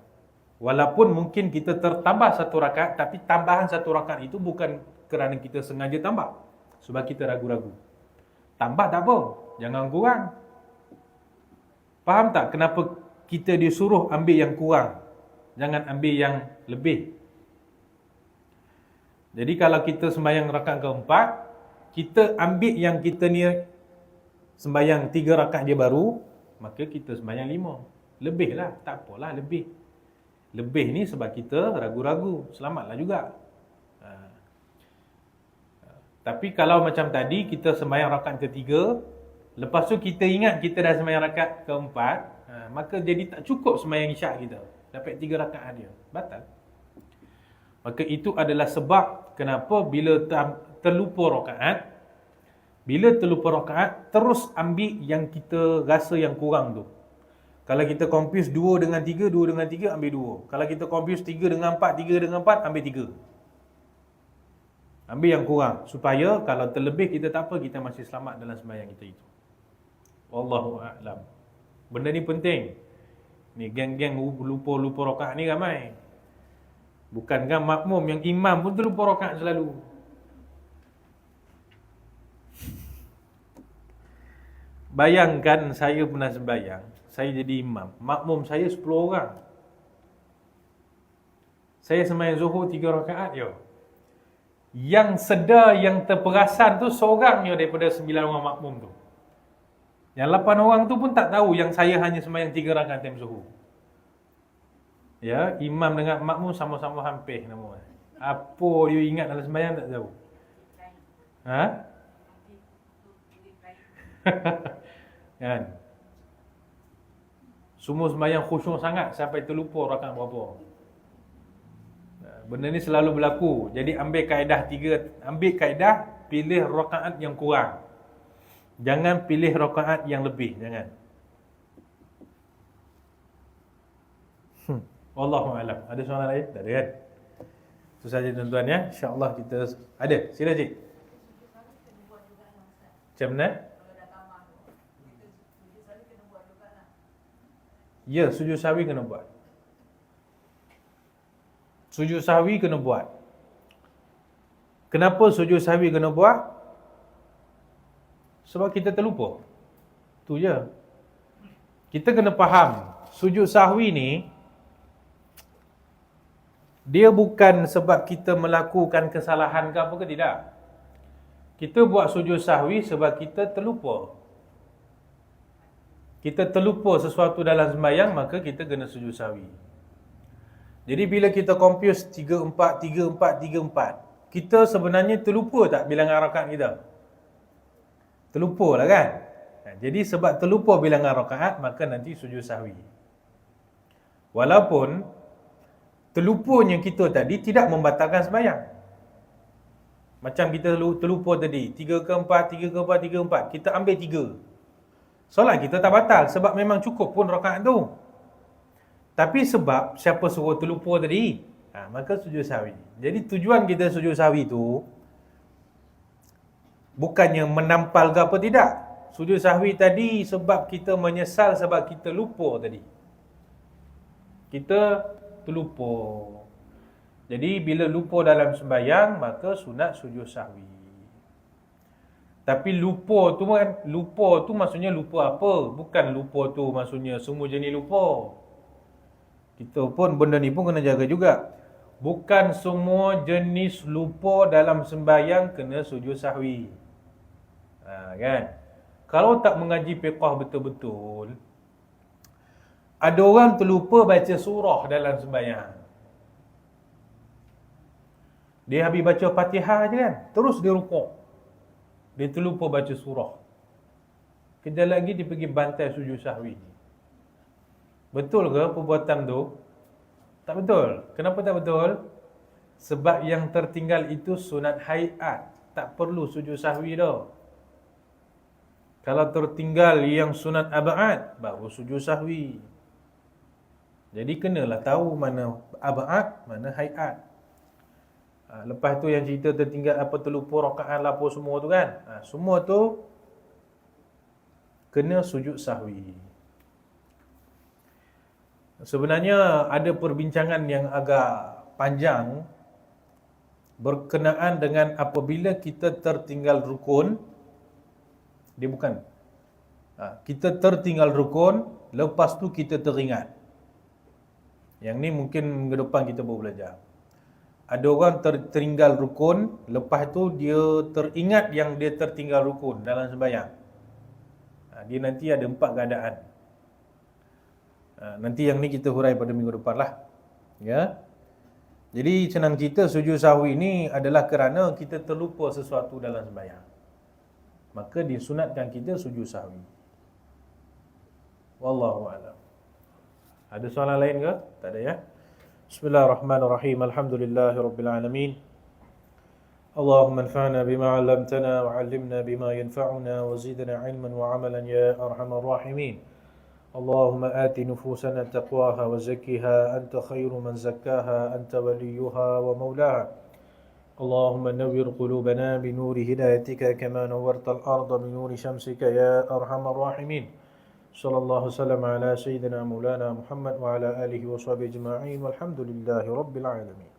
Walaupun mungkin kita tertambah 1 rakaat, tapi tambahan 1 rakaat itu bukan kerana kita sengaja tambah. Sebab kita ragu-ragu. Tambah tak apa, jangan kurang. Faham tak kenapa kita disuruh ambil yang kurang? Jangan ambil yang lebih. Jadi kalau kita sembahyang rakaat keempat, kita ambil yang kita ni sembahyang 3 rakaat je baru, maka kita sembahyang 5. Lebih lah, tak apalah lebih. Lebih ni sebab kita ragu-ragu, selamatlah juga. Tapi kalau macam tadi, kita sembahyang rakaat ketiga, lepas tu kita ingat kita dah sembahyang rakaat keempat, maka jadi tak cukup sembahyang isyak kita. Dapat 3 rakaat dia, batal. Maka itu adalah sebab kenapa bila terlupa rakaat, terus ambil yang kita rasa yang kurang tu. Kalau kita confuse 2 dengan 3, 2 dengan 3, ambil 2. Kalau kita confuse 3 dengan 4, 3 dengan 4, ambil 3. Ambil yang kurang. Supaya kalau terlebih kita tak apa, kita masih selamat dalam sembahyang kita itu. Wallahu a'lam. Benda ni penting. Ni geng-geng lupa-lupa rakaat ni ramai. Bukan kan makmum, yang imam pun terlupa rakaat selalu. Bayangkan saya pernah sembahyang, saya jadi imam, makmum saya 10 orang. Saya sembahyang Zuhur 3 rakaat je. Yang sedar, yang terperasan tu seorang je daripada 9 orang makmum tu. Yang 8 orang tu pun tak tahu yang saya hanya sembahyang 3 rakaat time Zuhur. Ya, imam dengan makmum sama-sama hampir nama. Apa dia ingat dalam sembahyang tak tahu. Ha? Kan? Semua sembahyang khusyuk sangat sampai terlupa rakaat berapa. Benda ni selalu berlaku. Jadi ambil kaedah pilih rakaat yang kurang. Jangan pilih rakaat yang lebih, jangan. Wallahu a'lam. Ada soalan lain? Tak ada kan? Itu saja tuan-tuan ya. InsyaAllah kita ada. Sila cik. Macam mana? Ya, sujud sahwi kena buat. Sujud sahwi kena buat. Kenapa sujud sahwi kena buat? Sebab kita terlupa. Tu je. Kita kena faham, sujud sahwi ni dia bukan sebab kita melakukan kesalahan ke apa ke, tidak. Kita buat sujud sahwi sebab kita terlupa. Kita terlupa sesuatu dalam sembahyang, maka kita kena sujud sahwi. Jadi bila kita confuse 3-4, 3-4, 3-4, kita sebenarnya terlupa tak bilangan rakaat kita? Terlupa lah kan? Jadi sebab terlupa bilangan rakaat, maka nanti sujud sahwi. Walaupun terlupanya kita tadi tidak membatalkan sembahyang. Macam kita terlupa tadi, 3 ke 4, 3 ke 4, 3 ke 4. Kita ambil 3. Solat kita tak batal sebab memang cukup pun rakaat tu. Tapi sebab siapa suruh terlupa tadi, maka sujud sahwi. Jadi tujuan kita sujud sahwi tu bukannya menampal ke apa, tidak. Sujud sahwi tadi sebab kita menyesal sebab kita lupa tadi. Kita terlupa. Jadi bila lupa dalam sembahyang, maka sunat sujud sahwi. Tapi lupa tu maksudnya lupa apa? Bukan lupa tu maksudnya semua jenis lupa. Kita pun benda ni pun kena jaga juga. Bukan semua jenis lupa dalam sembahyang kena sujud sahwi. Kan? Kalau tak mengaji fiqh betul-betul, ada orang terlupa baca surah dalam sembahyang. Dia habis baca Fatihah je kan, terus dia rukuk. Dia terlupa baca surah. Kejap lagi dia pergi bantai sujud sahwi. Betul ke perbuatan tu? Tak betul. Kenapa tak betul? Sebab yang tertinggal itu sunat hayat. Tak perlu sujud sahwi dah. Kalau tertinggal yang sunat ab'ad, baru sujud sahwi. Jadi kenalah tahu mana ab'ad, mana hayat. Lepas tu yang cerita tertinggal apa, terlupa rakaat lah apa semua tu kan. Semua tu kena sujud sahwi. Sebenarnya ada perbincangan yang agak panjang berkenaan dengan apabila kita tertinggal rukun. Dia bukan. Kita tertinggal rukun, lepas tu kita teringat. Yang ni mungkin ke depan kita baru belajar. Ada orang tertinggal rukun, lepas tu dia teringat yang dia tertinggal rukun dalam sembahyang. Dia nanti ada 4 keadaan. Nanti yang ni kita hurai pada minggu depan lah. Ya. Jadi senang cerita sujud sahwi ni adalah kerana kita terlupa sesuatu dalam sembahyang. Maka disunatkan kita sujud sahwi. Wallahu a'lam. Ada soalan lain ke? Tak ada ya? Bismillahirrahmanirrahim. Alhamdulillahirabbil alamin. Allahumma anfa'na bima 'allamtana wa 'allimna bima yanfa'una wa zidna 'ilman wa 'amalan ya arhamar rahimin. Allahumma ati nufusana taqwaha wa zakkiha anta khairu man zakkaha anta waliyuha wa maulaha. Allahumma nawwir qulubana bi nuri hidayatika kama nawwartal arda bi nuri syamsika ya arhamar rahimin. Sallallahu wasallam ala sayyidina maulana Muhammad wa ala alihi wa sahbihi ajma'in walhamdulillahi rabbil alamin.